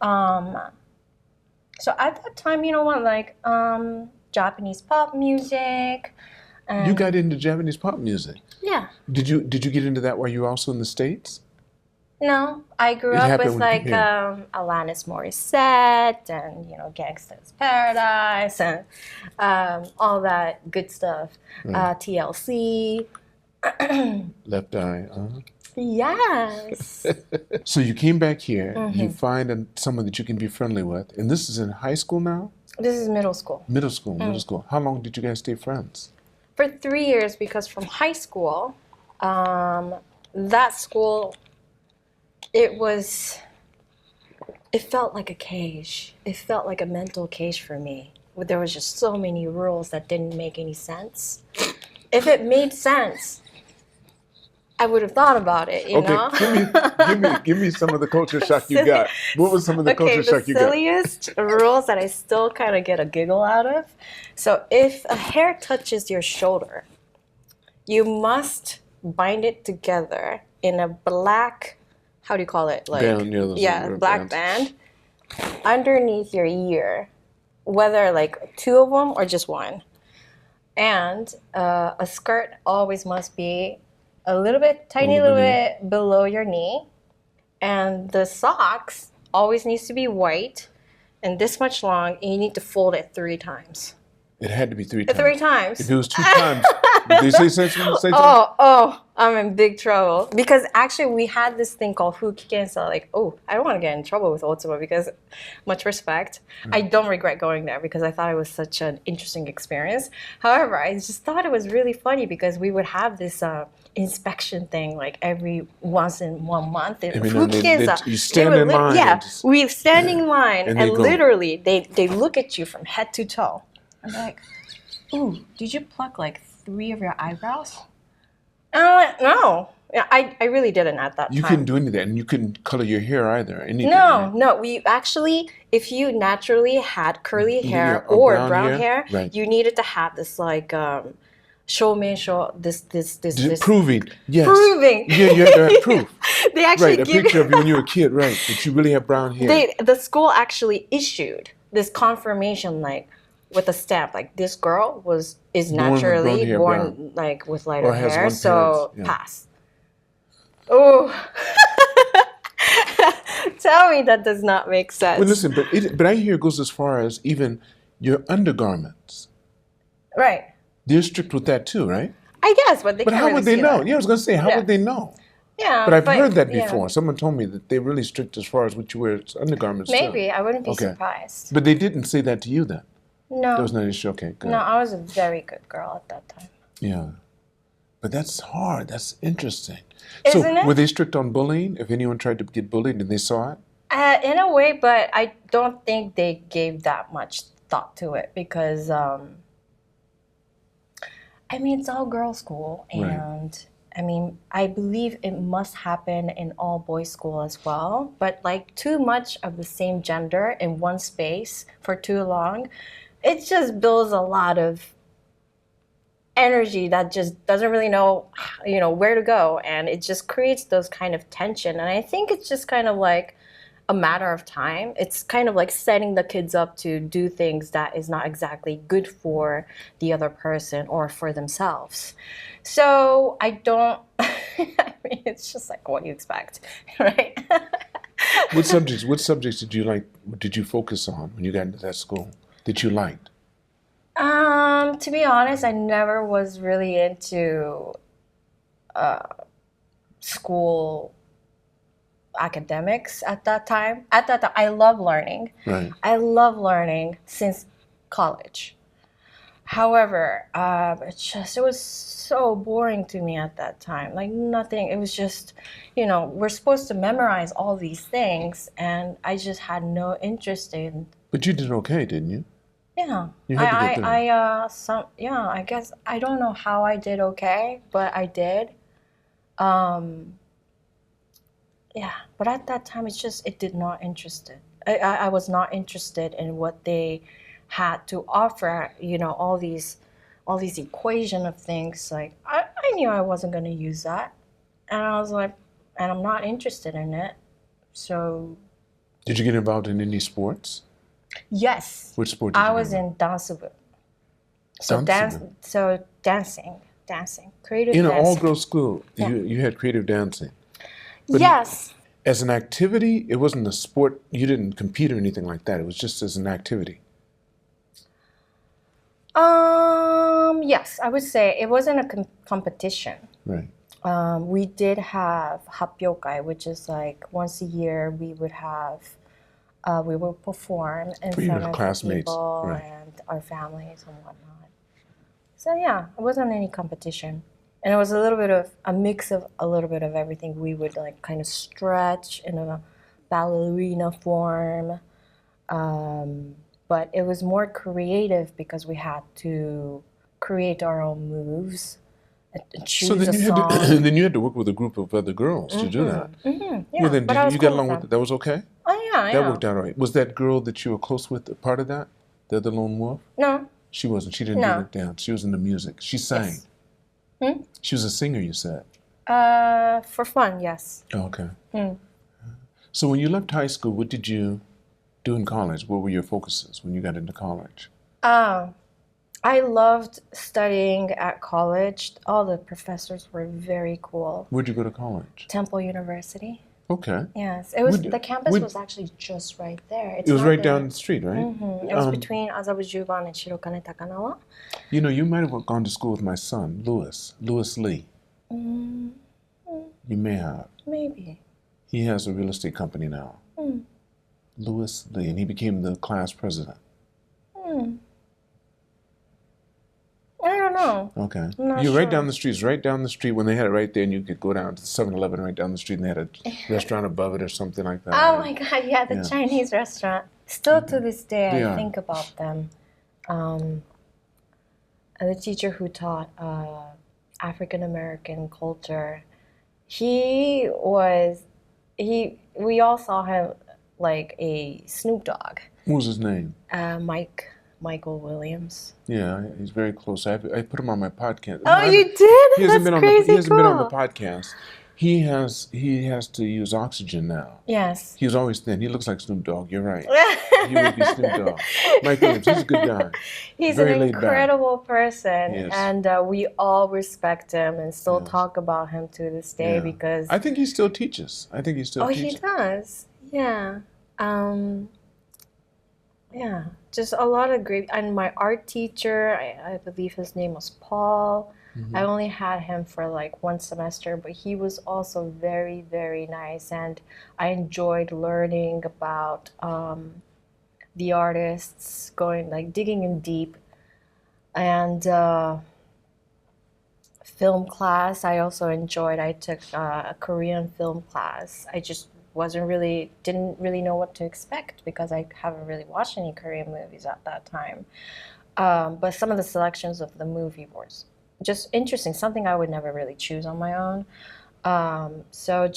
[SPEAKER 1] So at that time, like Japanese pop music. And
[SPEAKER 2] You got into Japanese pop music.
[SPEAKER 1] yeah.
[SPEAKER 2] Did you get into that while you were also in the States?
[SPEAKER 1] No, I grew
[SPEAKER 2] It
[SPEAKER 1] up
[SPEAKER 2] happened
[SPEAKER 1] with
[SPEAKER 2] when you
[SPEAKER 1] like
[SPEAKER 2] came here.
[SPEAKER 1] Alanis Morissette and Gangsta's Paradise and all that good stuff. TLC.
[SPEAKER 2] Left Eye.
[SPEAKER 1] Yes.
[SPEAKER 2] So you came back here.
[SPEAKER 1] Mm-hmm.
[SPEAKER 2] You find someone that you can be friendly with, and this is in high school now.
[SPEAKER 1] This is middle school.
[SPEAKER 2] Middle school.
[SPEAKER 1] Mm.
[SPEAKER 2] Middle school. How long did you guys stay friends?
[SPEAKER 1] For 3 years, because from high school, that school, it felt like a cage. It felt like a mental cage for me. there was just so many rules that didn't make any sense. If it made sense, I would have thought about it, you
[SPEAKER 2] Okay,
[SPEAKER 1] know?
[SPEAKER 2] give me some of the culture shock you got. What was some of the
[SPEAKER 1] Okay,
[SPEAKER 2] culture
[SPEAKER 1] the
[SPEAKER 2] shock you got?
[SPEAKER 1] silliest rules that I still kind of get a giggle out of. So if a hair touches your shoulder, you must bind it together in a black, how do you call it? Like,
[SPEAKER 2] Band, yeah, those rubber
[SPEAKER 1] black
[SPEAKER 2] bands.
[SPEAKER 1] band underneath your ear, whether like two of them or just one. And a skirt always must be a little bit, tiny little bit below your knee. And the socks always needs to be white and this much long, and you need to fold it 3 times.
[SPEAKER 2] It had to be 3 times.
[SPEAKER 1] 3 times.
[SPEAKER 2] If it was 2 times, did they say something?
[SPEAKER 1] I'm in big trouble. Because actually we had this thing called Fukikensa, like, I don't want to get in trouble with Otsuba because much respect. I don't regret going there because I thought it was such an interesting experience. However, I just thought it was really funny because we would have this inspection thing like every once in 1 month.
[SPEAKER 2] You stand in line.
[SPEAKER 1] Yeah, we standing in line and
[SPEAKER 2] they
[SPEAKER 1] literally they look at you from head to toe. I'm like, ooh, did you pluck like 3 of your eyebrows? And I'm like, no. Yeah, I really didn't at that time.
[SPEAKER 2] You couldn't do any of that, and you couldn't color your hair either. Anything,
[SPEAKER 1] no,
[SPEAKER 2] right?
[SPEAKER 1] no. We actually, if you naturally had curly hair or brown hair,
[SPEAKER 2] right.
[SPEAKER 1] you needed to have this like shōmeisho, this
[SPEAKER 2] proving, yes.
[SPEAKER 1] Proving.
[SPEAKER 2] Yeah, you had to have proof.
[SPEAKER 1] They actually
[SPEAKER 2] a picture of you when you were a kid, right? That you really have brown hair.
[SPEAKER 1] The school actually issued this confirmation, like, with a stamp, like this girl is naturally born like with lighter hair, so pass. Oh, tell me that does not make sense.
[SPEAKER 2] Well, listen, but I hear it goes as far as even your undergarments.
[SPEAKER 1] Right.
[SPEAKER 2] They're strict with that too, right?
[SPEAKER 1] I guess, but
[SPEAKER 2] how would they know? Yeah, I was gonna say, how would they know?
[SPEAKER 1] Yeah,
[SPEAKER 2] but I've heard that before. Someone told me that they're really strict as far as what you wear as undergarments.
[SPEAKER 1] Maybe I wouldn't be surprised.
[SPEAKER 2] But they didn't say that to you then.
[SPEAKER 1] No.
[SPEAKER 2] That was not an issue. Okay, good.
[SPEAKER 1] No, I was a very good girl at that time.
[SPEAKER 2] Yeah. But that's hard. That's interesting.
[SPEAKER 1] Isn't it?
[SPEAKER 2] Were they strict on bullying? If anyone tried to get bullied and they saw it?
[SPEAKER 1] In a way, but I don't think they gave that much thought to it because, I mean, it's all girls' school. And, I mean, I believe it must happen in all boys' school as well. But, like, too much of the same gender in one space for too long, it just builds a lot of energy that just doesn't really know, where to go. And it just creates those kind of tension. And I think it's just kind of like a matter of time. It's kind of like setting the kids up to do things that is not exactly good for the other person or for themselves. So I don't, I mean, it's just like what you expect, right?
[SPEAKER 2] What subjects did you focus on when you got into that school that you liked?
[SPEAKER 1] To be honest, I never was really into school academics at that time. At that time, I love learning.
[SPEAKER 2] Right.
[SPEAKER 1] I love learning since college. However, it was so boring to me at that time. Like nothing. It was just, we're supposed to memorize all these things, and I just had no interest in.
[SPEAKER 2] But you did okay, didn't you?
[SPEAKER 1] Yeah.
[SPEAKER 2] You had to get there.
[SPEAKER 1] I guess I don't know how I did okay, but I did. Yeah, but at that time, it did not interest it. I was not interested in what they had to offer, all these equation of things. Like, I knew I wasn't going to use that. And I was like, and I'm not interested in it. So.
[SPEAKER 2] Did you get involved in any sports?
[SPEAKER 1] Yes.
[SPEAKER 2] Which sport did you
[SPEAKER 1] I was in dansubu. So dancing, creative dancing.
[SPEAKER 2] In an all-girls school, you had creative dancing. But
[SPEAKER 1] yes.
[SPEAKER 2] As an activity, it wasn't a sport. You didn't compete or anything like that. It was just as an activity.
[SPEAKER 1] Yes, I would say it wasn't a competition.
[SPEAKER 2] Right.
[SPEAKER 1] We did have happyokai, which is like once a year we would have. We will perform in front of
[SPEAKER 2] classmates,
[SPEAKER 1] people and our families and whatnot. So yeah, it wasn't any competition. And it was a mix of a little bit of everything. We would like kind of stretch in a ballerina form. but it was more creative because we had to create our own moves, and
[SPEAKER 2] So
[SPEAKER 1] choose
[SPEAKER 2] then
[SPEAKER 1] a
[SPEAKER 2] you had to,
[SPEAKER 1] song.
[SPEAKER 2] then you had to work with a group of other girls to do that.
[SPEAKER 1] Yeah,
[SPEAKER 2] Well, then
[SPEAKER 1] but I was
[SPEAKER 2] you get
[SPEAKER 1] cool with
[SPEAKER 2] along with
[SPEAKER 1] them.
[SPEAKER 2] it? That was okay?
[SPEAKER 1] Oh yeah,
[SPEAKER 2] That
[SPEAKER 1] yeah.
[SPEAKER 2] worked out all right. Was that girl that you were close with a part of that? The other lone wolf?
[SPEAKER 1] No,
[SPEAKER 2] She wasn't. She didn't do
[SPEAKER 1] no.
[SPEAKER 2] the dance. She was in the music. She sang.
[SPEAKER 1] Yes.
[SPEAKER 2] She was a singer, you said.
[SPEAKER 1] For fun, yes.
[SPEAKER 2] Oh, okay. So when you left high school, what did you do in college? What were your focuses when you got into college?
[SPEAKER 1] I loved studying at college. All the professors were very cool.
[SPEAKER 2] Where'd you go to college?
[SPEAKER 1] Temple University.
[SPEAKER 2] Okay.
[SPEAKER 1] Yes, it was. The campus was actually just right there.
[SPEAKER 2] It was right down the street, right?
[SPEAKER 1] It was between Azabujuban and Shirokane Takanawa.
[SPEAKER 2] You know, you might have gone to school with my son, Louis Lee. You may have.
[SPEAKER 1] Maybe.
[SPEAKER 2] He has a real estate company now. Louis Lee, and he became the class president.
[SPEAKER 1] I don't know.
[SPEAKER 2] Okay.
[SPEAKER 1] I'm not
[SPEAKER 2] You're right
[SPEAKER 1] sure.
[SPEAKER 2] down the street. It's right down the street when they had it right there, and you could go down to 7-Eleven right down the street, and they had a restaurant above it or something like that.
[SPEAKER 1] Oh my God! Yeah, the Chinese restaurant. Still to this day,
[SPEAKER 2] They
[SPEAKER 1] I
[SPEAKER 2] are.
[SPEAKER 1] think about them. And the teacher who taught African American culture, we all saw him like a Snoop Dogg.
[SPEAKER 2] What was his name?
[SPEAKER 1] Michael Williams.
[SPEAKER 2] Yeah, he's very close. I put him on my podcast.
[SPEAKER 1] Oh, you did?
[SPEAKER 2] He hasn't
[SPEAKER 1] That's
[SPEAKER 2] been
[SPEAKER 1] crazy
[SPEAKER 2] he hasn't been on the
[SPEAKER 1] cool.
[SPEAKER 2] podcast. He has to use oxygen now.
[SPEAKER 1] Yes.
[SPEAKER 2] He was always thin. He looks like Snoop Dogg. You're right. He would be Snoop Dogg. Mike Williams, he's a good guy.
[SPEAKER 1] He's
[SPEAKER 2] Very
[SPEAKER 1] an
[SPEAKER 2] laid back.
[SPEAKER 1] incredible person,
[SPEAKER 2] Yes.
[SPEAKER 1] and we all respect him and still talk about him to this day because
[SPEAKER 2] I think he still teaches. I think he still teaches.
[SPEAKER 1] he does. Yeah. Yeah. Just a lot of great. And my art teacher, I believe his name was Paul. I only had him for like one semester, but he was also very, very nice, and I enjoyed learning about the artists, digging in deep. And film class, I also enjoyed. I took a Korean film class. I just didn't really know what to expect because I haven't really watched any Korean movies at that time. But some of the selections of the movie was just interesting, something I would never really choose on my own. So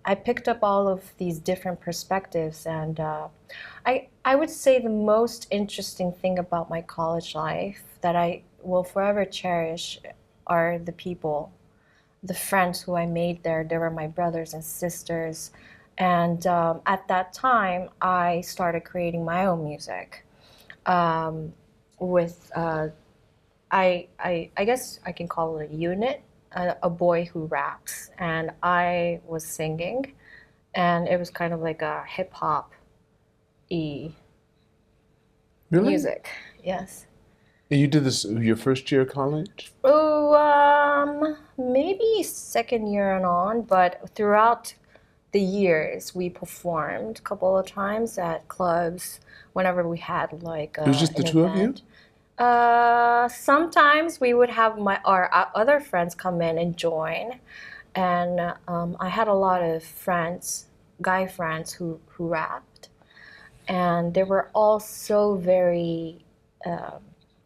[SPEAKER 1] I picked up all of these different perspectives, and I would say the most interesting thing about my college life that I will forever cherish are the people, the friends who I made there. They were my brothers and sisters. And at that time, I started creating my own music with, I guess I can call it a unit, a boy who raps. And I was singing, and it was kind of like a hip-hop-y music. Yes.
[SPEAKER 2] And you did this your first year of college?
[SPEAKER 1] Oh, maybe second year and on, but throughout the years we performed a couple of times at clubs whenever we had like
[SPEAKER 2] It was just the
[SPEAKER 1] an
[SPEAKER 2] two
[SPEAKER 1] event.
[SPEAKER 2] of you?
[SPEAKER 1] Sometimes we would have our other friends come in and join, and I had a lot of friends, guy friends who rapped, and they were all so very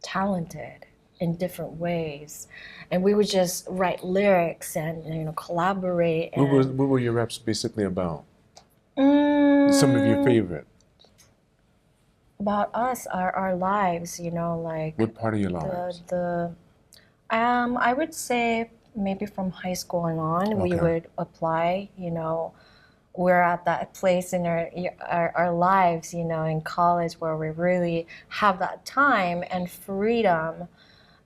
[SPEAKER 1] talented in different ways, and we would just write lyrics and collaborate. And
[SPEAKER 2] What were your raps basically about?
[SPEAKER 1] Mm,
[SPEAKER 2] Some of your favorite?
[SPEAKER 1] about us, our lives, like
[SPEAKER 2] What part of your lives?
[SPEAKER 1] I would say maybe from high school and on, we
[SPEAKER 2] Okay.
[SPEAKER 1] would apply. We're at that place in our lives, in college, where we really have that time and freedom,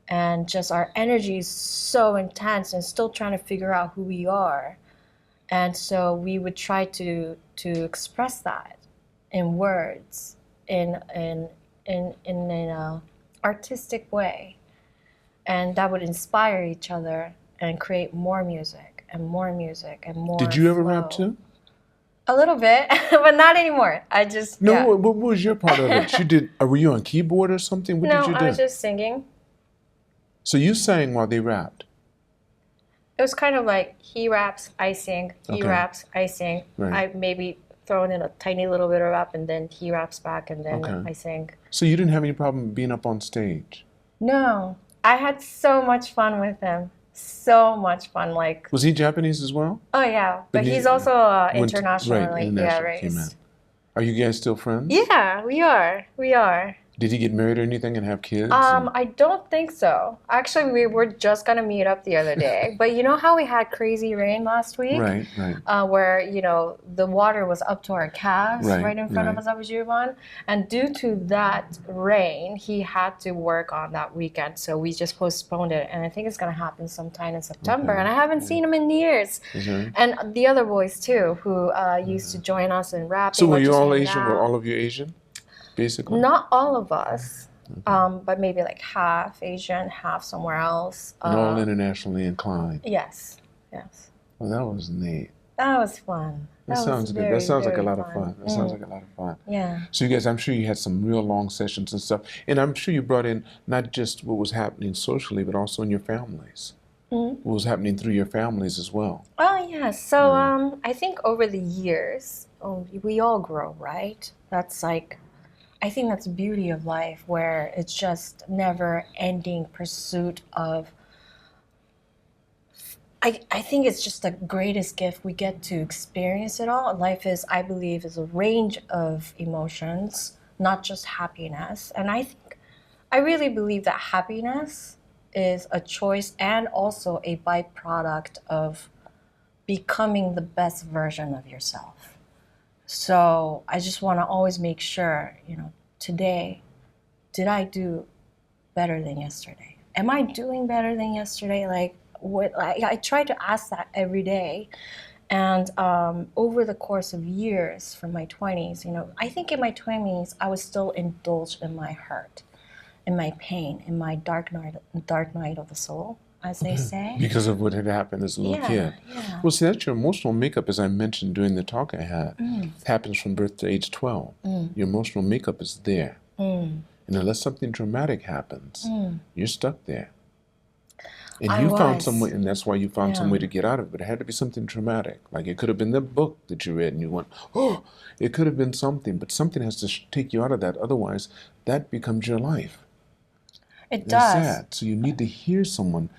[SPEAKER 1] and just our energy is so intense and still trying to figure out who we are. And so we would try to express that in words, in an artistic way, and that would inspire each other and create more music and more music and more.
[SPEAKER 2] Did you ever
[SPEAKER 1] flow.
[SPEAKER 2] rap too?
[SPEAKER 1] A little bit, but not anymore. I just
[SPEAKER 2] No,
[SPEAKER 1] yeah.
[SPEAKER 2] what was your part of it? You did. Were you on keyboard or something? What
[SPEAKER 1] No,
[SPEAKER 2] did you do?
[SPEAKER 1] I was just singing.
[SPEAKER 2] So you sang while they rapped.
[SPEAKER 1] It was kind of like he raps, I sing. He
[SPEAKER 2] Okay.
[SPEAKER 1] raps, I sing.
[SPEAKER 2] Right.
[SPEAKER 1] I maybe throw in a tiny little bit of rap, and then he raps back, and then
[SPEAKER 2] Okay.
[SPEAKER 1] I sing.
[SPEAKER 2] So you didn't have any problem being up on stage?
[SPEAKER 1] No, I had so much fun with him. So much fun. Like,
[SPEAKER 2] Was he Japanese as well?
[SPEAKER 1] oh yeah, but
[SPEAKER 2] But
[SPEAKER 1] he's
[SPEAKER 2] he
[SPEAKER 1] also
[SPEAKER 2] right,
[SPEAKER 1] internationally, yeah,
[SPEAKER 2] international came in.
[SPEAKER 1] raised.
[SPEAKER 2] Are you guys still friends?
[SPEAKER 1] Yeah, we are. We are.
[SPEAKER 2] Did he get married or anything and have kids? And-
[SPEAKER 1] I don't think so. Actually, we were just gonna meet up the other day. But you know how we had crazy rain last week?
[SPEAKER 2] Right, right.
[SPEAKER 1] Where, the water was up to our calves
[SPEAKER 2] Right,
[SPEAKER 1] in front of
[SPEAKER 2] right.
[SPEAKER 1] us at Juban. And due to that rain, he had to work on that weekend. So we just postponed it. And I think it's gonna happen sometime in September.
[SPEAKER 2] Okay.
[SPEAKER 1] And I haven't seen him in years.
[SPEAKER 2] Is that right?
[SPEAKER 1] And the other boys too, who used to join us in rapping.
[SPEAKER 2] So were
[SPEAKER 1] or
[SPEAKER 2] you
[SPEAKER 1] just
[SPEAKER 2] all
[SPEAKER 1] hanging
[SPEAKER 2] Asian?
[SPEAKER 1] out.
[SPEAKER 2] Were all of you Asian, basically?
[SPEAKER 1] Not all of us. But maybe like half Asian, half somewhere else.
[SPEAKER 2] And all internationally inclined.
[SPEAKER 1] Yes, yes.
[SPEAKER 2] Well, that was neat.
[SPEAKER 1] That was fun.
[SPEAKER 2] That
[SPEAKER 1] was
[SPEAKER 2] sounds good.
[SPEAKER 1] very,
[SPEAKER 2] That sounds like a
[SPEAKER 1] very
[SPEAKER 2] lot of fun. That sounds like a lot of fun.
[SPEAKER 1] Yeah.
[SPEAKER 2] So you guys, I'm sure you had some real long sessions and stuff. And I'm sure you brought in not just what was happening socially, but also in your families. What was happening through your families as well.
[SPEAKER 1] Oh, yeah. So I think over the years, we all grow, right? That's like, I think that's the beauty of life, where it's just never-ending pursuit of. I think it's just the greatest gift we get to experience it all. Life is, I believe, is a range of emotions, not just happiness. And I really believe that happiness is a choice and also a byproduct of becoming the best version of yourself. So I just want to always make sure, today, did I do better than yesterday? Am I doing better than yesterday? Like, I try to ask that every day. And over the course of years, from my 20s, I think in my 20s, I was still indulged in my hurt, in my pain, in my dark night of the soul, as they say.
[SPEAKER 2] Because of what had happened as a little kid.
[SPEAKER 1] Yeah.
[SPEAKER 2] Well, see, that's your emotional makeup, as I mentioned during the talk I had. Happens from birth to age 12. Your emotional makeup is there. And unless something dramatic happens, you're stuck there. And you found some way, and that's why you found some way to get out of it. But it had to be something traumatic. Like it could have been the book that you read and you went, oh, it could have been something. But something has to take you out of that. Otherwise, that becomes your life.
[SPEAKER 1] It
[SPEAKER 2] That's
[SPEAKER 1] does.
[SPEAKER 2] sad. So you need to hear someone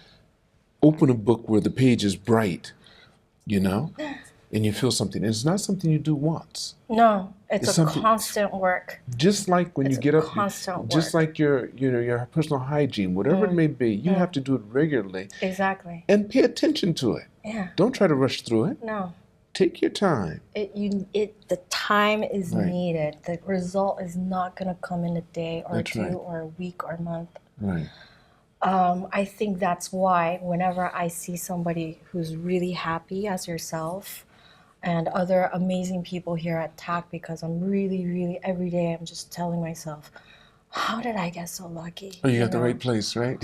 [SPEAKER 2] open a book where the page is bright, and you feel something. And it's not something you do once.
[SPEAKER 1] No, it's a
[SPEAKER 2] something-
[SPEAKER 1] constant work.
[SPEAKER 2] Just like when you get up,
[SPEAKER 1] constant
[SPEAKER 2] just
[SPEAKER 1] work.
[SPEAKER 2] like your personal hygiene, whatever it may be, you have to do it regularly
[SPEAKER 1] Exactly.
[SPEAKER 2] and pay attention to it.
[SPEAKER 1] Yeah.
[SPEAKER 2] Don't try to rush through it.
[SPEAKER 1] No.
[SPEAKER 2] Take your time.
[SPEAKER 1] The time is
[SPEAKER 2] Right.
[SPEAKER 1] needed. The result is not going to come in a day or
[SPEAKER 2] That's
[SPEAKER 1] two
[SPEAKER 2] right.
[SPEAKER 1] or a week or a month.
[SPEAKER 2] Right.
[SPEAKER 1] I think that's why whenever I see somebody who's really happy as yourself and other amazing people here at TAC, because I'm really, really, every day I'm just telling myself, how did I get so lucky?
[SPEAKER 2] Oh, you got the right place, right?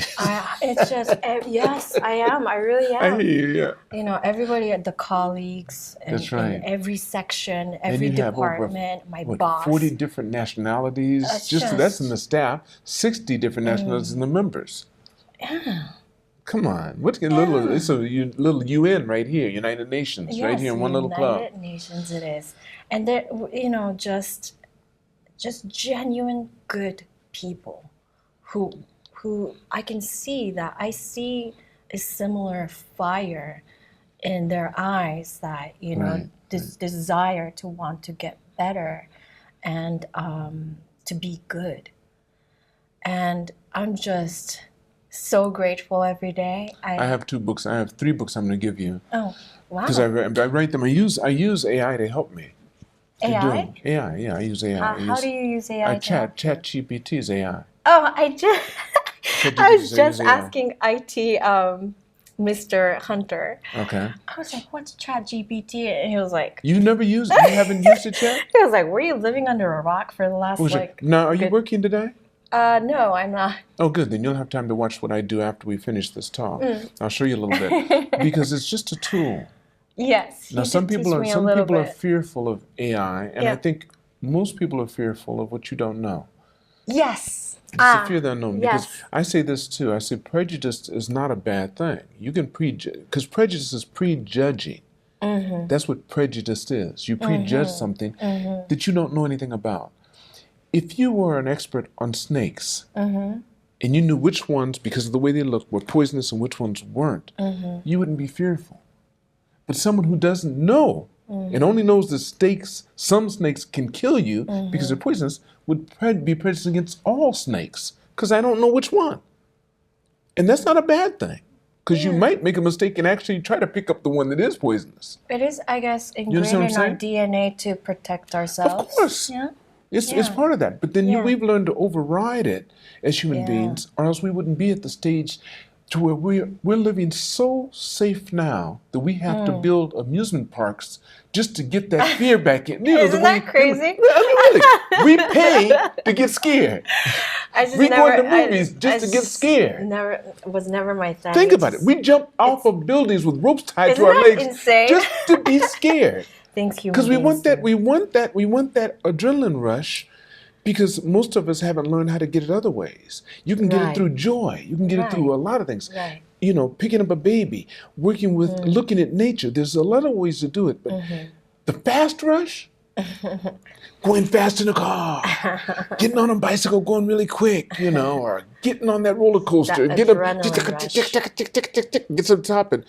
[SPEAKER 1] It's just, yes, I am. I really
[SPEAKER 2] I
[SPEAKER 1] am.
[SPEAKER 2] hear you. Yeah.
[SPEAKER 1] Everybody, the colleagues, and,
[SPEAKER 2] That's right.
[SPEAKER 1] in every section,
[SPEAKER 2] And
[SPEAKER 1] every
[SPEAKER 2] you have
[SPEAKER 1] department, my
[SPEAKER 2] What,
[SPEAKER 1] boss.
[SPEAKER 2] 40 different nationalities? That's in the staff. 60 different nationalities in the members.
[SPEAKER 1] Yeah.
[SPEAKER 2] Come on. It's a little UN right here, United Nations, right here in one little club.
[SPEAKER 1] United Nations it is. And they're, just genuine good people who I can see that I see a similar fire in their eyes that,
[SPEAKER 2] Right,
[SPEAKER 1] this desire to want to get better and to be good. And I'm just so grateful every day.
[SPEAKER 2] I have 2 books. I have 3 books I'm going to give you.
[SPEAKER 1] Oh, wow.
[SPEAKER 2] Because I write them. I use AI to help me.
[SPEAKER 1] AI?
[SPEAKER 2] AI, yeah, I use AI.
[SPEAKER 1] How do you use AI?
[SPEAKER 2] ChatGPT is AI.
[SPEAKER 1] Oh, I just
[SPEAKER 2] ChatGPT
[SPEAKER 1] I was
[SPEAKER 2] is
[SPEAKER 1] just
[SPEAKER 2] AI.
[SPEAKER 1] asking IT Mr. Hunter.
[SPEAKER 2] Okay.
[SPEAKER 1] I was like, "What's ChatGPT?" And he was like,
[SPEAKER 2] You never used it? You haven't used it yet?
[SPEAKER 1] "He was like, were you living under a rock for the last
[SPEAKER 2] Now, are you working today?
[SPEAKER 1] No, I'm not."
[SPEAKER 2] Oh, good. Then you'll have time to watch what I do after we finish this talk. I'll show you a little bit because it's just a tool.
[SPEAKER 1] Yes.
[SPEAKER 2] Now, some people are fearful of AI, and I
[SPEAKER 1] Yeah.
[SPEAKER 2] think most people are fearful of what you don't know.
[SPEAKER 1] Yes.
[SPEAKER 2] It's the fear of the unknown. Because
[SPEAKER 1] yes.
[SPEAKER 2] I say this too. I say prejudice is not a bad thing. You can because prejudice is prejudging. That's what prejudice is. You prejudge something that you don't know anything about. If you were an expert on snakes and you knew which ones, because of the way they look, were poisonous and which ones weren't, you wouldn't be fearful. But someone who doesn't know and only knows that some snakes can kill you because they're poisonous would be prejudiced against all snakes because I don't know which one. And that's not a bad thing. Because you might make a mistake and actually try to pick up the one that is poisonous.
[SPEAKER 1] It is, I guess, ingrained in our DNA to protect ourselves.
[SPEAKER 2] Of course.
[SPEAKER 1] Yeah.
[SPEAKER 2] It's part of that. But then we've learned to override it as human beings, or else we wouldn't be at the stage to where we're living so safe now that we have to build amusement parks just to get that fear back in.
[SPEAKER 1] Isn't that crazy?
[SPEAKER 2] I mean, really, we pay to get scared. We go into movies just to get scared.
[SPEAKER 1] Was never my thing.
[SPEAKER 2] Think about it. We jump off of buildings with ropes tied to our legs
[SPEAKER 1] insane?
[SPEAKER 2] Just to be scared.
[SPEAKER 1] Thanks, human
[SPEAKER 2] Because we want that.
[SPEAKER 1] do.
[SPEAKER 2] We want that adrenaline rush. Because most of us haven't learned how to get it other ways. You can get it through joy. You can get it through a lot of things.
[SPEAKER 1] Right.
[SPEAKER 2] You know, picking up a baby, working with, looking at nature. There's a lot of ways to do it. But the fast rush, going fast in the car, getting on a bicycle, going really quick, you know, or getting on that roller coaster,
[SPEAKER 1] That
[SPEAKER 2] get to the top and.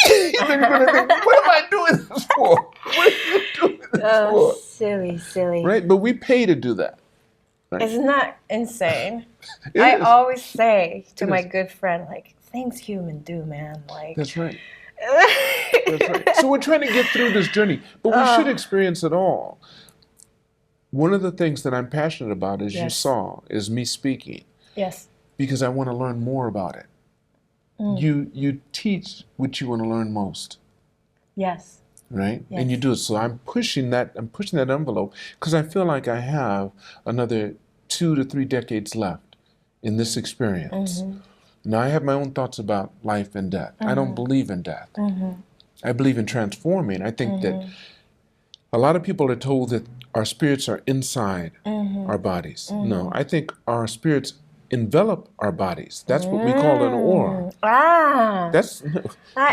[SPEAKER 2] And then you're gonna think, what am I doing this for? What are you doing this for?
[SPEAKER 1] Silly.
[SPEAKER 2] Right? But we pay to do that. Right?
[SPEAKER 1] Isn't that insane?
[SPEAKER 2] It
[SPEAKER 1] I
[SPEAKER 2] is.
[SPEAKER 1] always say to
[SPEAKER 2] It
[SPEAKER 1] my
[SPEAKER 2] is.
[SPEAKER 1] good friend, like, things human do, man. Like,
[SPEAKER 2] That's right. That's right. So we're trying to get through this journey, but we should experience it all. One of the things that I'm passionate about, as you saw, is me speaking.
[SPEAKER 1] Yes.
[SPEAKER 2] Because I want to learn more about it. You teach what you want to learn most.
[SPEAKER 1] Yes.
[SPEAKER 2] Right?
[SPEAKER 1] Yes.
[SPEAKER 2] And you do it. So I'm pushing that envelope because I feel like I have another 2 to 3 decades left in this experience. Now I have my own thoughts about life and death. I don't believe in death. I believe in transforming. I think that a lot of people are told that our spirits are inside our bodies. No, I think our spirits envelop our bodies. That's what we call an aura.
[SPEAKER 1] That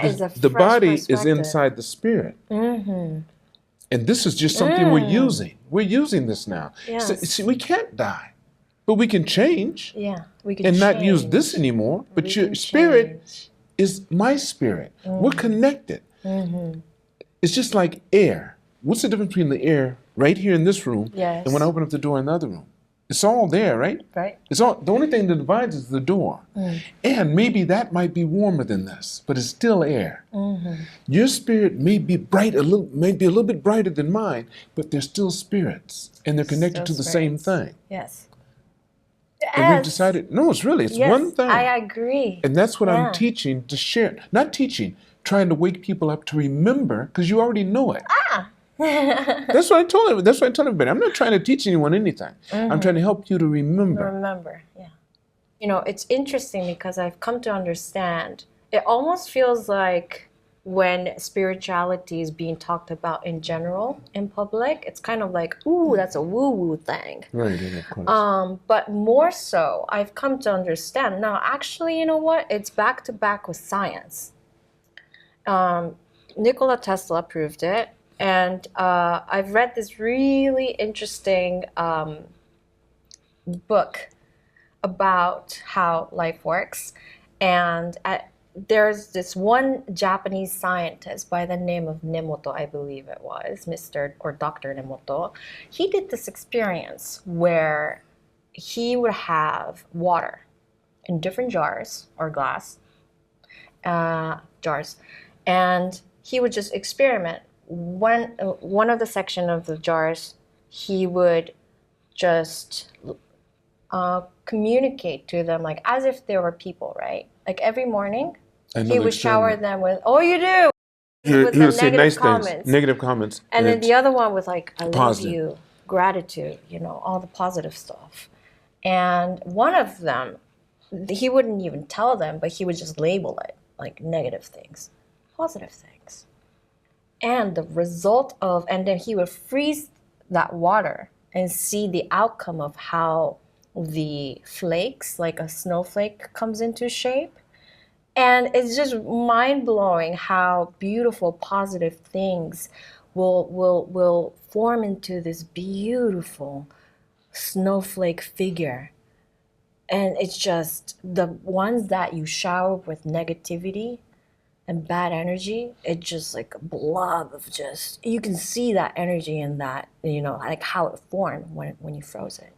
[SPEAKER 1] is a
[SPEAKER 2] the
[SPEAKER 1] fresh
[SPEAKER 2] body is
[SPEAKER 1] perspective.
[SPEAKER 2] inside the spirit. And this is just something we're using. We're using this now.
[SPEAKER 1] Yes.
[SPEAKER 2] So, see, we can't die, but we can change
[SPEAKER 1] Yeah, we can
[SPEAKER 2] and not use
[SPEAKER 1] change.
[SPEAKER 2] this anymore. But
[SPEAKER 1] We
[SPEAKER 2] your
[SPEAKER 1] can
[SPEAKER 2] spirit
[SPEAKER 1] change.
[SPEAKER 2] is my spirit. We're connected. It's just like air. What's the difference between the air right here in this room and when I open up the door in the other room? It's all there, right?
[SPEAKER 1] Right.
[SPEAKER 2] It's all. The only thing that divides is the door. And maybe that might be warmer than this, but it's still air. Your spirit may be maybe a little bit brighter than mine, but they're still spirits, and they're connected to the same thing.
[SPEAKER 1] Yes.
[SPEAKER 2] And we've decided, no, it's one thing.
[SPEAKER 1] I agree.
[SPEAKER 2] And that's what I'm teaching to share. Not teaching, trying to wake people up to remember, because you already know it. That's what I told him. That's what I told everybody. I'm not trying to teach anyone anything. I'm trying to help you to remember.
[SPEAKER 1] Remember, yeah. You know, it's interesting because I've come to understand, it almost feels like when spirituality is being talked about in general in public, it's kind of like, ooh, that's a woo-woo thing.
[SPEAKER 2] Right, yeah, of course.
[SPEAKER 1] But more so, I've come to understand, now actually, you know what? It's back to back with science. Nikola Tesla proved it. And I've read this really interesting book about how life works. And there's this one Japanese scientist by the name of Nemoto, I believe it was, Mr. or Dr. Nemoto. He did this experience where he would have water in different jars or glass jars. And he would just experiment. One of the section of the jars, he would just communicate to them like as if they were people, right? Like every morning, he would shower them with, "Oh, you do."
[SPEAKER 2] He would say nice
[SPEAKER 1] comments.
[SPEAKER 2] things, negative comments,
[SPEAKER 1] and then the other one was like, "I love
[SPEAKER 2] positive.
[SPEAKER 1] you," gratitude, you know, all the positive stuff. And one of them, he wouldn't even tell them, but he would just label it like negative things, positive things. And the result of, and then he would freeze that water and see the outcome of how the flakes, like a snowflake, comes into shape. And it's just mind-blowing how beautiful, positive things will form into this beautiful snowflake figure. And it's just the ones that you shower with negativity and bad energy, it's just like a blob of just, you can see that energy in that, like how it formed when you froze it.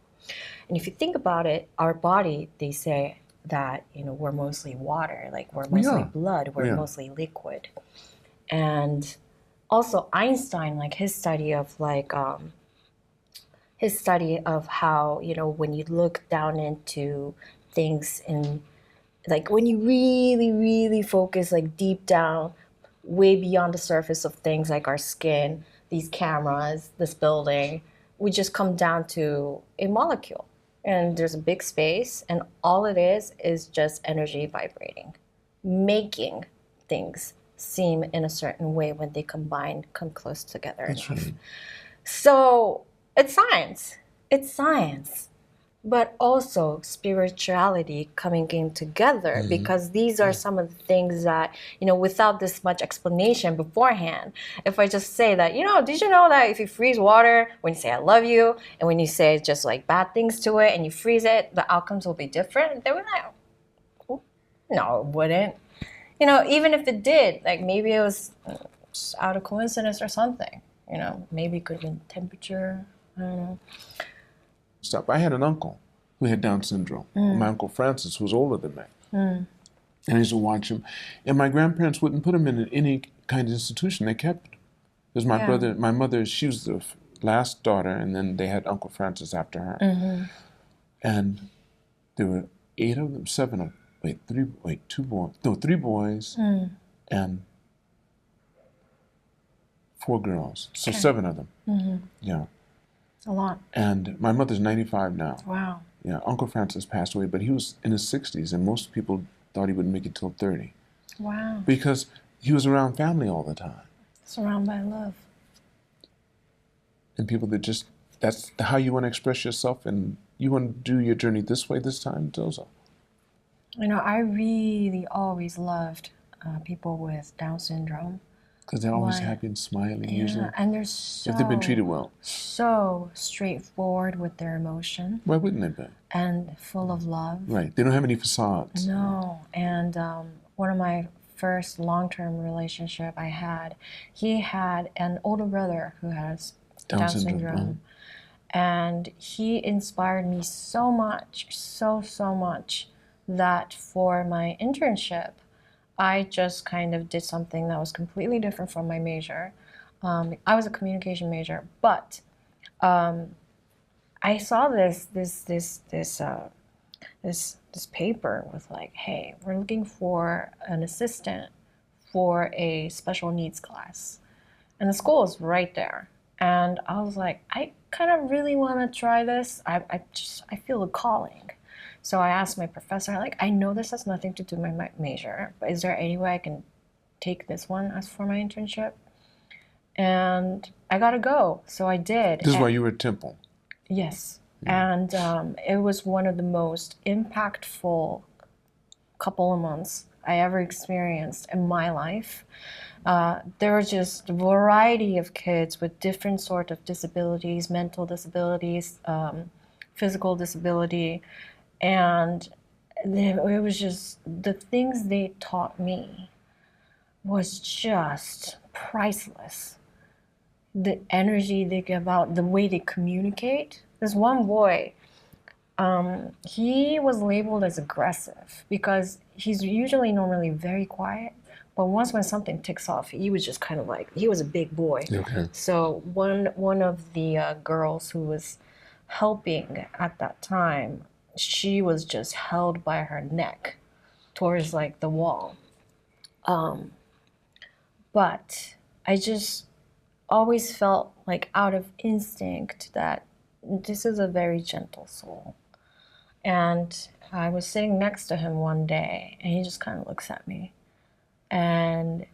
[SPEAKER 1] And if you think about it, our body, they say that, we're mostly water, like we're mostly blood, we're mostly liquid. And also Einstein, like his study of how, when you look down into things in, like when you really, really focus like deep down, way beyond the surface of things like our skin, these cameras, this building, we just come down to a molecule. And there's a big space, and all it is just energy vibrating, making things seem in a certain way when they come close together enough.
[SPEAKER 2] Right.
[SPEAKER 1] So it's science. It's science. But also spirituality coming in together, because these are some of the things that, without this much explanation beforehand, if I just say that, did you know that if you freeze water, when you say I love you, and when you say just like bad things to it and you freeze it, the outcomes will be different? They were like, oh, no, it wouldn't. Even if it did, like maybe it was just out of coincidence or something, maybe it could have been temperature, I don't know.
[SPEAKER 2] Stop. I had an uncle who had Down syndrome. My Uncle Francis, who was older than me. And I used to watch him. And my grandparents wouldn't put him in any kind of institution. They kept him. Because my mother, she was the last daughter, and then they had Uncle Francis after her. And there were 8 of them, 7 of them. Three boys and 4 girls. So 7 of them. Yeah.
[SPEAKER 1] A lot.
[SPEAKER 2] And my mother's 95 now.
[SPEAKER 1] Wow.
[SPEAKER 2] Yeah, Uncle Francis passed away, but he was in his 60s, and most people thought he wouldn't make it till 30.
[SPEAKER 1] Wow.
[SPEAKER 2] Because he was around family all the time.
[SPEAKER 1] Surrounded by love.
[SPEAKER 2] And people that that's how you want to express yourself, and you want to do your journey this way this time, Doza.
[SPEAKER 1] I really always loved people with Down syndrome.
[SPEAKER 2] Because they're always happy and smiling, usually.
[SPEAKER 1] And they're so...
[SPEAKER 2] if they've been treated well.
[SPEAKER 1] So straightforward with their emotion.
[SPEAKER 2] Why wouldn't they be?
[SPEAKER 1] And full of love.
[SPEAKER 2] Right. They don't have any facades.
[SPEAKER 1] No. And one of my first long-term relationship I had, he had an older brother who has Down syndrome. And he inspired me so much, so much, that for my internship, I just kind of did something that was completely different from my major. I was a communication major, but I saw this paper with like, hey, we're looking for an assistant for a special needs class, and the school is right there. And I was like, I kind of really want to try this. I feel a calling. So I asked my professor, like, I know this has nothing to do with my major, but is there any way I can take this one as for my internship? And I got to go. So I did.
[SPEAKER 2] This is why you were at Temple.
[SPEAKER 1] Yes. And it was one of the most impactful couple of months I ever experienced in my life. There were just a variety of kids with different sort of disabilities, mental disabilities, physical disability. And it was just, the things they taught me was just priceless. The energy they give out, the way they communicate. There's one boy, he was labeled as aggressive because he's usually normally very quiet. But once when something ticks off, he was just kind of like, he was a big boy.
[SPEAKER 2] Okay.
[SPEAKER 1] So one of the girls who was helping at that time, she was just held by her neck towards like the wall. But I just always felt like out of instinct that this is a very gentle soul. And I was sitting next to him one day and he just kind of looks at me. And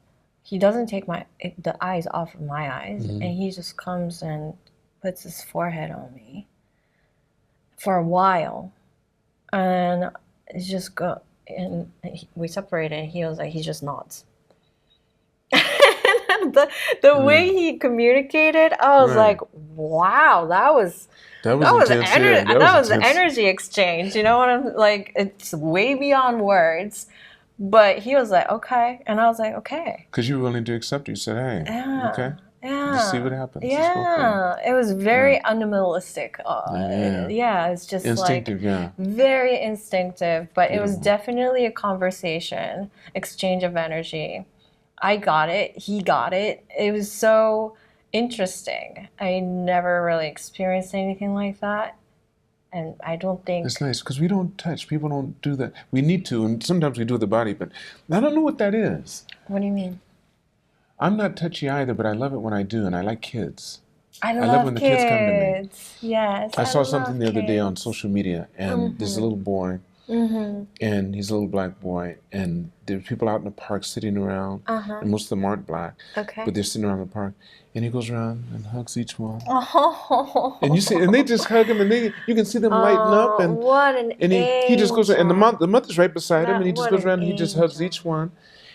[SPEAKER 1] he doesn't take the eyes off of my eyes, and he just comes and puts his forehead on me for a while. And and we separated, and he was like, he just nods. the way he communicated, I was
[SPEAKER 2] Right.
[SPEAKER 1] like, wow, that was
[SPEAKER 2] intense. Yeah,
[SPEAKER 1] that was
[SPEAKER 2] intense.
[SPEAKER 1] energy exchange. You know what I'm like? It's way beyond words. But he was like, okay, and I was like, okay.
[SPEAKER 2] Because you were willing to accept it. You said, hey,
[SPEAKER 1] Yeah,
[SPEAKER 2] okay,
[SPEAKER 1] yeah,
[SPEAKER 2] just see what happens. Just go for
[SPEAKER 1] yeah. It was very animalistic.
[SPEAKER 2] Yeah.
[SPEAKER 1] Yeah, it's just
[SPEAKER 2] Instinctive, yeah.
[SPEAKER 1] very instinctive. But it was
[SPEAKER 2] Beautiful.
[SPEAKER 1] definitely a conversation, exchange of energy. I got it. He got it. It was so interesting. I never really experienced anything like that. And I don't think.
[SPEAKER 2] It's nice because we don't touch. People don't do that. We need to, and sometimes we do with the body, but I don't know what that is.
[SPEAKER 1] What do you mean?
[SPEAKER 2] I'm not touchy either, but I love it when I do, and I like kids.
[SPEAKER 1] I
[SPEAKER 2] love
[SPEAKER 1] love
[SPEAKER 2] when the
[SPEAKER 1] kids.
[SPEAKER 2] kids come to me.
[SPEAKER 1] Yes.
[SPEAKER 2] I saw
[SPEAKER 1] love
[SPEAKER 2] something the other day on
[SPEAKER 1] kids.
[SPEAKER 2] social media, and there's a little boy, and he's a little black boy, and there's people out in the park sitting around, and most of them aren't black,
[SPEAKER 1] Okay.
[SPEAKER 2] but they're sitting around the park, and he goes around and hugs each one.
[SPEAKER 1] Oh.
[SPEAKER 2] And you see, and they just hug him, and you can see them lighten up, and
[SPEAKER 1] what an
[SPEAKER 2] he just goes, and
[SPEAKER 1] angel.
[SPEAKER 2] the mother's right beside him, and he just
[SPEAKER 1] What
[SPEAKER 2] goes
[SPEAKER 1] an
[SPEAKER 2] around and he just hugs
[SPEAKER 1] angel.
[SPEAKER 2] each one,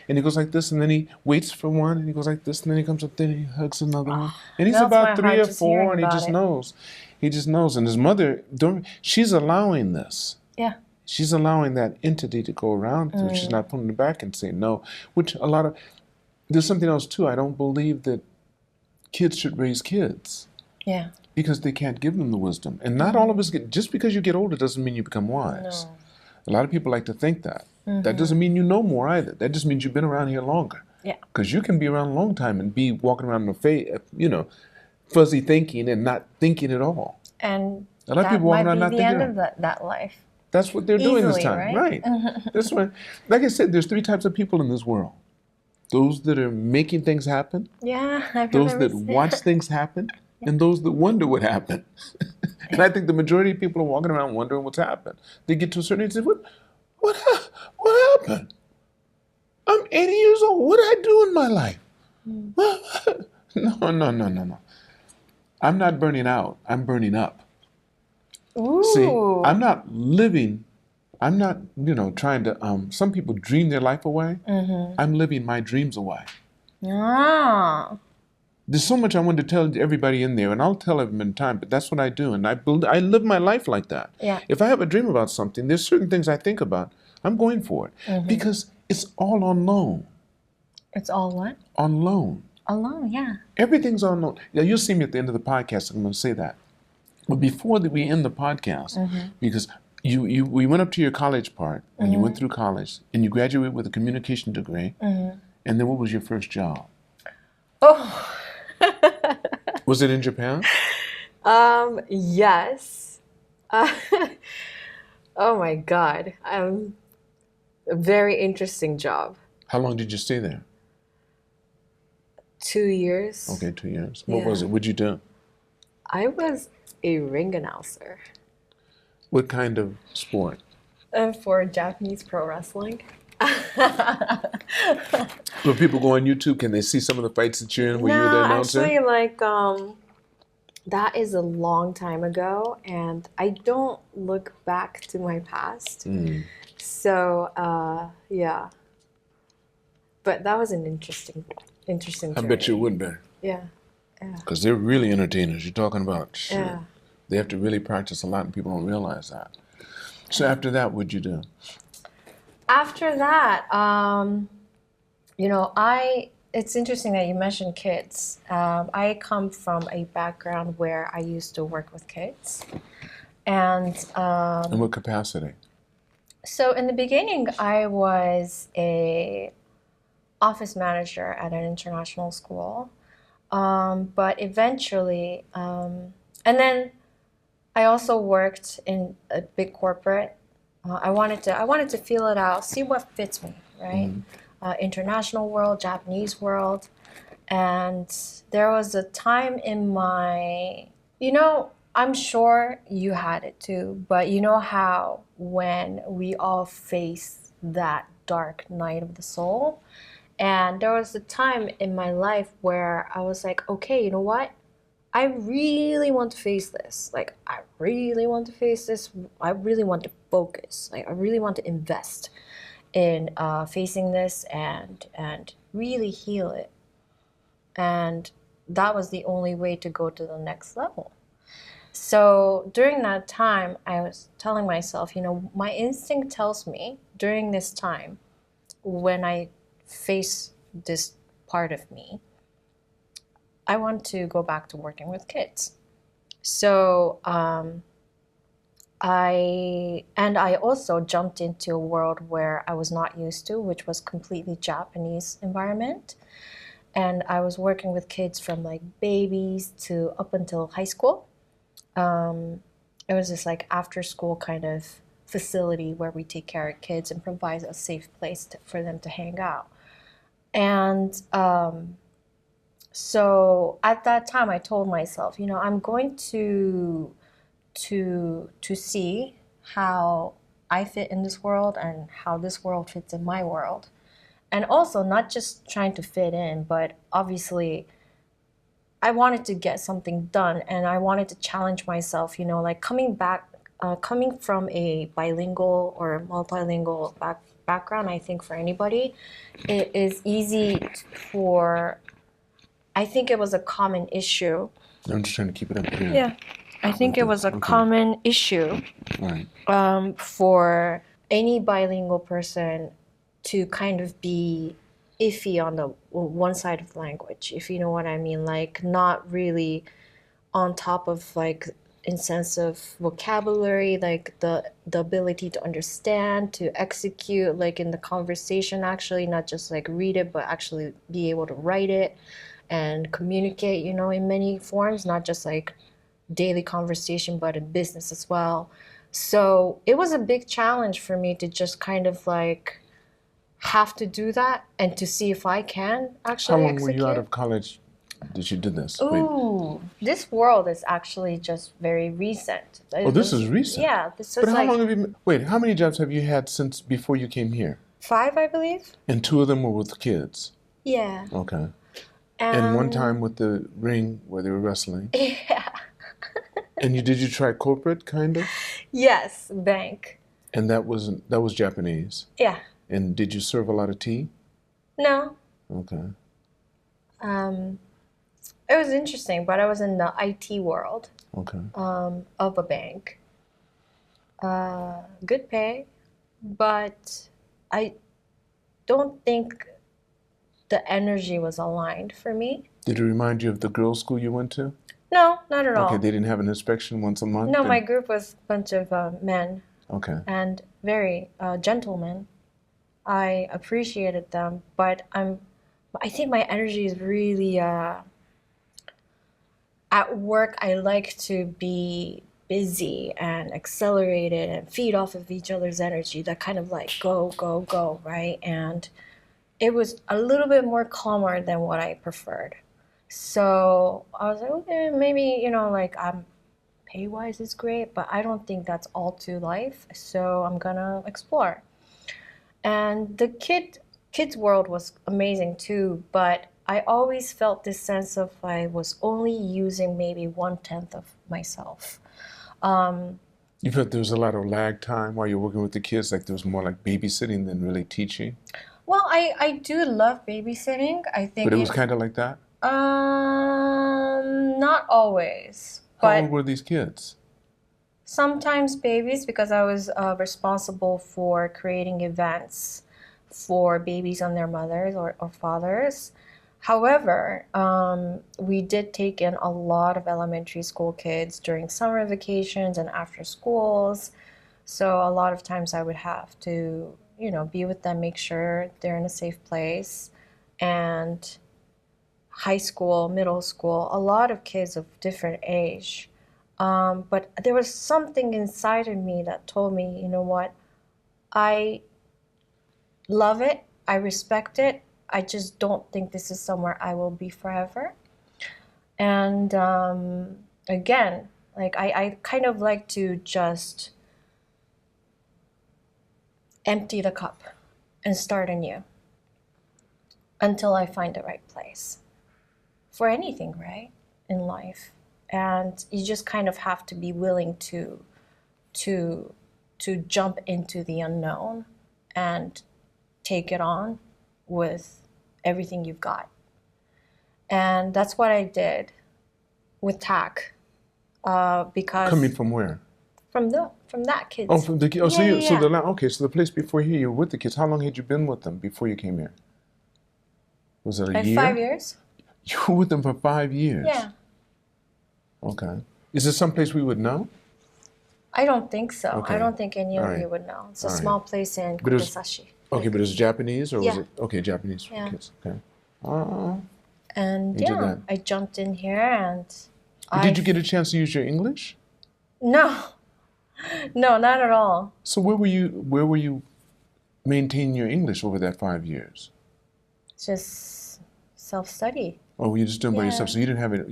[SPEAKER 2] and he goes like this, and then he waits for one, and he goes like this, and then he comes up there and he hugs another one, and he's
[SPEAKER 1] melts my
[SPEAKER 2] about 3
[SPEAKER 1] heart
[SPEAKER 2] or
[SPEAKER 1] just
[SPEAKER 2] 4,
[SPEAKER 1] hearing
[SPEAKER 2] and he
[SPEAKER 1] about
[SPEAKER 2] just
[SPEAKER 1] it.
[SPEAKER 2] knows, and his mother, she's allowing this.
[SPEAKER 1] Yeah.
[SPEAKER 2] She's allowing that entity to go around through. She's not pulling it back and saying no, which there's something else too. I don't believe that kids should raise kids.
[SPEAKER 1] Yeah.
[SPEAKER 2] Because they can't give them the wisdom. And not all of us just because you get older doesn't mean you become wise.
[SPEAKER 1] No.
[SPEAKER 2] A lot of people like to think that. That doesn't mean you know more either. That just means you've been around here longer.
[SPEAKER 1] Yeah.
[SPEAKER 2] Because you can be around a long time and be walking around in the fuzzy thinking and not thinking at all.
[SPEAKER 1] And
[SPEAKER 2] A lot of people walking around not
[SPEAKER 1] the
[SPEAKER 2] thinking
[SPEAKER 1] end
[SPEAKER 2] at all.
[SPEAKER 1] of that life.
[SPEAKER 2] That's what they're doing this
[SPEAKER 1] Easily,
[SPEAKER 2] time.
[SPEAKER 1] right?
[SPEAKER 2] That's why, like I said, there's 3 types of people in this world. Those that are making things happen,
[SPEAKER 1] Yeah, I've
[SPEAKER 2] those
[SPEAKER 1] never
[SPEAKER 2] that
[SPEAKER 1] seen
[SPEAKER 2] watch things happen, and those that wonder what happened. And I think the majority of people are walking around wondering what's happened. They get to a certain age and say, what happened? I'm 80 years old. What did I do in my life? No. I'm not burning out. I'm burning up.
[SPEAKER 1] Ooh.
[SPEAKER 2] See, I'm not living. I'm not, trying to, some people dream their life away. I'm living my dreams away.
[SPEAKER 1] Ah.
[SPEAKER 2] There's so much I want to tell everybody in there, and I'll tell them in time, but that's what I do, and I live my life like that.
[SPEAKER 1] Yeah.
[SPEAKER 2] If I have a dream about something, there's certain things I think about. I'm going for it because it's all on loan.
[SPEAKER 1] It's all what?
[SPEAKER 2] On loan.
[SPEAKER 1] Alone, yeah.
[SPEAKER 2] Everything's on loan. Yeah, you'll see me at the end of the podcast. I'm going to say that. But before we end the podcast, because we went up to your college part, when you went through college, and you graduated with a communication degree, and then what was your first job?
[SPEAKER 1] Oh.
[SPEAKER 2] Was it in Japan?
[SPEAKER 1] Yes. Oh my God. A very interesting job.
[SPEAKER 2] How long did you stay there?
[SPEAKER 1] 2 years.
[SPEAKER 2] Okay, 2 years. What was it? What'd you do?
[SPEAKER 1] I was a ring announcer.
[SPEAKER 2] What kind of sport?
[SPEAKER 1] For Japanese pro wrestling.
[SPEAKER 2] When people go on YouTube, can they see some of the fights that you're in where you were the announcer?
[SPEAKER 1] Actually, that is a long time ago, and I don't look back to my past. So, yeah. But that was an interesting
[SPEAKER 2] I
[SPEAKER 1] journey.
[SPEAKER 2] bet you would be.
[SPEAKER 1] Yeah.
[SPEAKER 2] Because they're really entertainers. You're talking about, shit.
[SPEAKER 1] Yeah.
[SPEAKER 2] They have to really practice a lot, and people don't realize that. So after that, what'd you do?
[SPEAKER 1] After that, it's interesting that you mentioned kids. I come from a background where I used to work with kids. And
[SPEAKER 2] In what capacity?
[SPEAKER 1] so in the beginning, I was a office manager at an international school. But eventually, and then I also worked in a big corporate. I wanted to feel it out, see what fits me, right? International world, Japanese world. And there was a time in my, I'm sure you had it too, but you know how when we all face that dark night of the soul? And there was a time in my life where I was like, okay, you know what? I really want to face this. Like, I really want to face this. I really want to focus. Like, I really want to invest in facing this and really heal it. And that was the only way to go to the next level. So during that time, I was telling myself, my instinct tells me during this time, when I face this part of me, I want to go back to working with kids. So I also jumped into a world where I was not used to, which was completely Japanese environment. And I was working with kids from like babies to up until high school. It was this like after school kind of facility where we take care of kids and provide a safe place for them to hang out. And so at that time, I told myself, I'm going to see how I fit in this world and how this world fits in my world. And also not just trying to fit in, but obviously I wanted to get something done and I wanted to challenge myself, like coming from a bilingual or multilingual background. I think for anybody, it is easy for, I think it was a common issue.
[SPEAKER 2] I'm just trying to keep it up here.
[SPEAKER 1] Yeah. I think it was a common issue for any bilingual person to kind of be iffy on the one side of the language, if you know what I mean, like not really on top of like in sense of vocabulary, like the ability to understand, to execute, like in the conversation, actually not just like read it, but actually be able to write it and communicate, in many forms, not just like daily conversation, but in business as well. So it was a big challenge for me to just kind of like have to do that and to see if I can actually
[SPEAKER 2] How long
[SPEAKER 1] execute.
[SPEAKER 2] were you out of college that you did this?
[SPEAKER 1] Ooh, this world is actually just very recent.
[SPEAKER 2] Oh, this is recent?
[SPEAKER 1] Yeah, this was
[SPEAKER 2] But how
[SPEAKER 1] like
[SPEAKER 2] long have you, wait, how many jobs have you had since before you came here?
[SPEAKER 1] 5, I believe.
[SPEAKER 2] And 2 of them were with kids?
[SPEAKER 1] Yeah.
[SPEAKER 2] Okay. And one time with the ring where they were wrestling?
[SPEAKER 1] Yeah.
[SPEAKER 2] And did you try corporate, kind of?
[SPEAKER 1] Yes, bank.
[SPEAKER 2] And that was Japanese?
[SPEAKER 1] Yeah.
[SPEAKER 2] And did you serve a lot of tea?
[SPEAKER 1] No.
[SPEAKER 2] Okay.
[SPEAKER 1] It was interesting, but I was in the IT world.
[SPEAKER 2] Okay.
[SPEAKER 1] Of a bank. Good pay, but I don't think the energy was aligned for me.
[SPEAKER 2] Did it remind you of the girls' school you went to?
[SPEAKER 1] No, not at all.
[SPEAKER 2] Okay, they didn't have an inspection once a month?
[SPEAKER 1] No, my group was a bunch of men.
[SPEAKER 2] Okay.
[SPEAKER 1] And very gentlemen. I appreciated them, but I think my energy is really at work. I like to be busy and accelerated and feed off of each other's energy. That kind of like go, go, go, right? And it was a little bit more calmer than what I preferred. So I was like, okay, maybe, like pay-wise is great, but I don't think that's all to life. So I'm gonna explore. And the kids world was amazing too, but I always felt this sense of I was only using maybe 1/10 of myself.
[SPEAKER 2] You felt there was a lot of lag time while you're working with the kids, like there was more like babysitting than really teaching?
[SPEAKER 1] Well, I do love babysitting. I think
[SPEAKER 2] But it was kind of like that?
[SPEAKER 1] Not always.
[SPEAKER 2] How
[SPEAKER 1] But
[SPEAKER 2] old were these kids?
[SPEAKER 1] sometimes babies, because I was responsible for creating events for babies and their mothers or fathers. However, we did take in a lot of elementary school kids during summer vacations and after schools. So a lot of times I would have to, be with them, make sure they're in a safe place. And high school, middle school, a lot of kids of different age. But there was something inside of me that told me, you know what, I love it, I respect it, I just don't think this is somewhere I will be forever. And again, like I kind of like to just empty the cup and start anew until I find the right place. For anything, right, in life. and you just kind of have to be willing to jump into the unknown and take it on with everything you've got. And that's what I did with TAC, because
[SPEAKER 2] Coming from where?
[SPEAKER 1] from that kids.
[SPEAKER 2] Oh, from the so
[SPEAKER 1] Yeah,
[SPEAKER 2] you
[SPEAKER 1] yeah,
[SPEAKER 2] so
[SPEAKER 1] yeah.
[SPEAKER 2] so the place before here you were with the kids. How long had you been with them before you came here? Was it a
[SPEAKER 1] Like
[SPEAKER 2] year?
[SPEAKER 1] 5 years.
[SPEAKER 2] You were with them for 5 years.
[SPEAKER 1] Yeah.
[SPEAKER 2] Okay. Is this someplace we would know?
[SPEAKER 1] I don't think so.
[SPEAKER 2] Okay.
[SPEAKER 1] I don't think any
[SPEAKER 2] All
[SPEAKER 1] of
[SPEAKER 2] right.
[SPEAKER 1] you would know. It's a
[SPEAKER 2] All right.
[SPEAKER 1] small place in
[SPEAKER 2] But it was-
[SPEAKER 1] Kotesashi.
[SPEAKER 2] Okay, but it was Japanese or was
[SPEAKER 1] Yeah.
[SPEAKER 2] it okay? Japanese
[SPEAKER 1] Yeah.
[SPEAKER 2] kids. Okay.
[SPEAKER 1] And
[SPEAKER 2] You did
[SPEAKER 1] yeah,
[SPEAKER 2] that.
[SPEAKER 1] I jumped in here and
[SPEAKER 2] Did you get a chance to use your English?
[SPEAKER 1] No. No, not at all.
[SPEAKER 2] So where were you maintaining your English over that 5 years?
[SPEAKER 1] Just self-study.
[SPEAKER 2] Or were you just doing it by yourself?
[SPEAKER 1] Yeah.
[SPEAKER 2] So you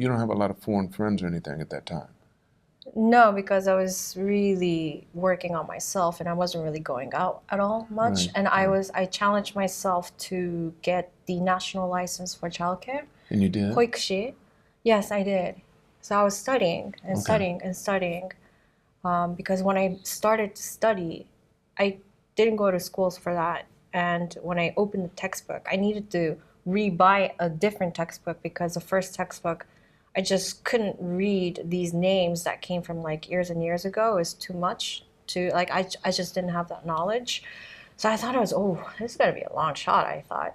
[SPEAKER 2] don't have a lot of foreign friends or anything at that time.
[SPEAKER 1] No, because I was really working on myself and I wasn't really going out at all much.
[SPEAKER 2] Right,
[SPEAKER 1] And I challenged myself to get the national license for childcare.
[SPEAKER 2] And you did?
[SPEAKER 1] Hoikushi. Yes, I did. So I was studying and
[SPEAKER 2] Okay.
[SPEAKER 1] studying and studying. Because when I started to study, I didn't go to schools for that. And when I opened the textbook, I needed to re-buy a different textbook because the first textbook, I just couldn't read these names that came from like years and years ago. It was too much to, like, I just didn't have that knowledge. So I thought this is going to be a long shot, I thought.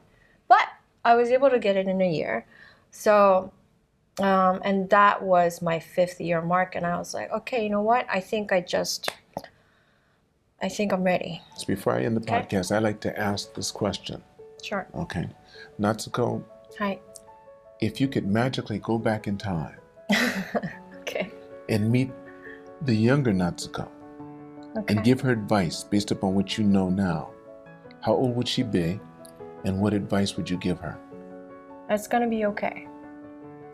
[SPEAKER 1] But I was able to get it in a year. So, and that was my 5th year mark. And I was like, okay, you know what? I think I'm ready.
[SPEAKER 2] So before I end the
[SPEAKER 1] Okay.
[SPEAKER 2] podcast, I like to ask this question.
[SPEAKER 1] Sure.
[SPEAKER 2] Okay. Natsuko,
[SPEAKER 1] Hi.
[SPEAKER 2] if you could magically go back in time
[SPEAKER 1] Okay.
[SPEAKER 2] and meet the younger Natsuko
[SPEAKER 1] Okay.
[SPEAKER 2] and give her advice based upon what you know now, how old would she be and what advice would you give her?
[SPEAKER 1] It's going to be okay.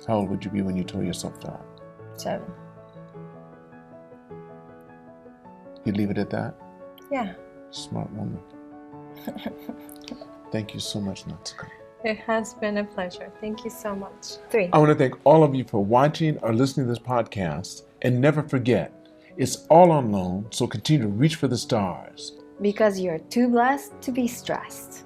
[SPEAKER 2] How old would you be when you told yourself that?
[SPEAKER 1] 7.
[SPEAKER 2] You'd leave it at that?
[SPEAKER 1] Yeah.
[SPEAKER 2] Smart woman. Thank you so much, Natsuko.
[SPEAKER 1] It has been a pleasure. Thank you so much. 3.
[SPEAKER 2] I want to thank all of you for watching or listening to this podcast. And never forget, it's all on loan, so continue to reach for the stars.
[SPEAKER 1] Because you're too blessed to be stressed.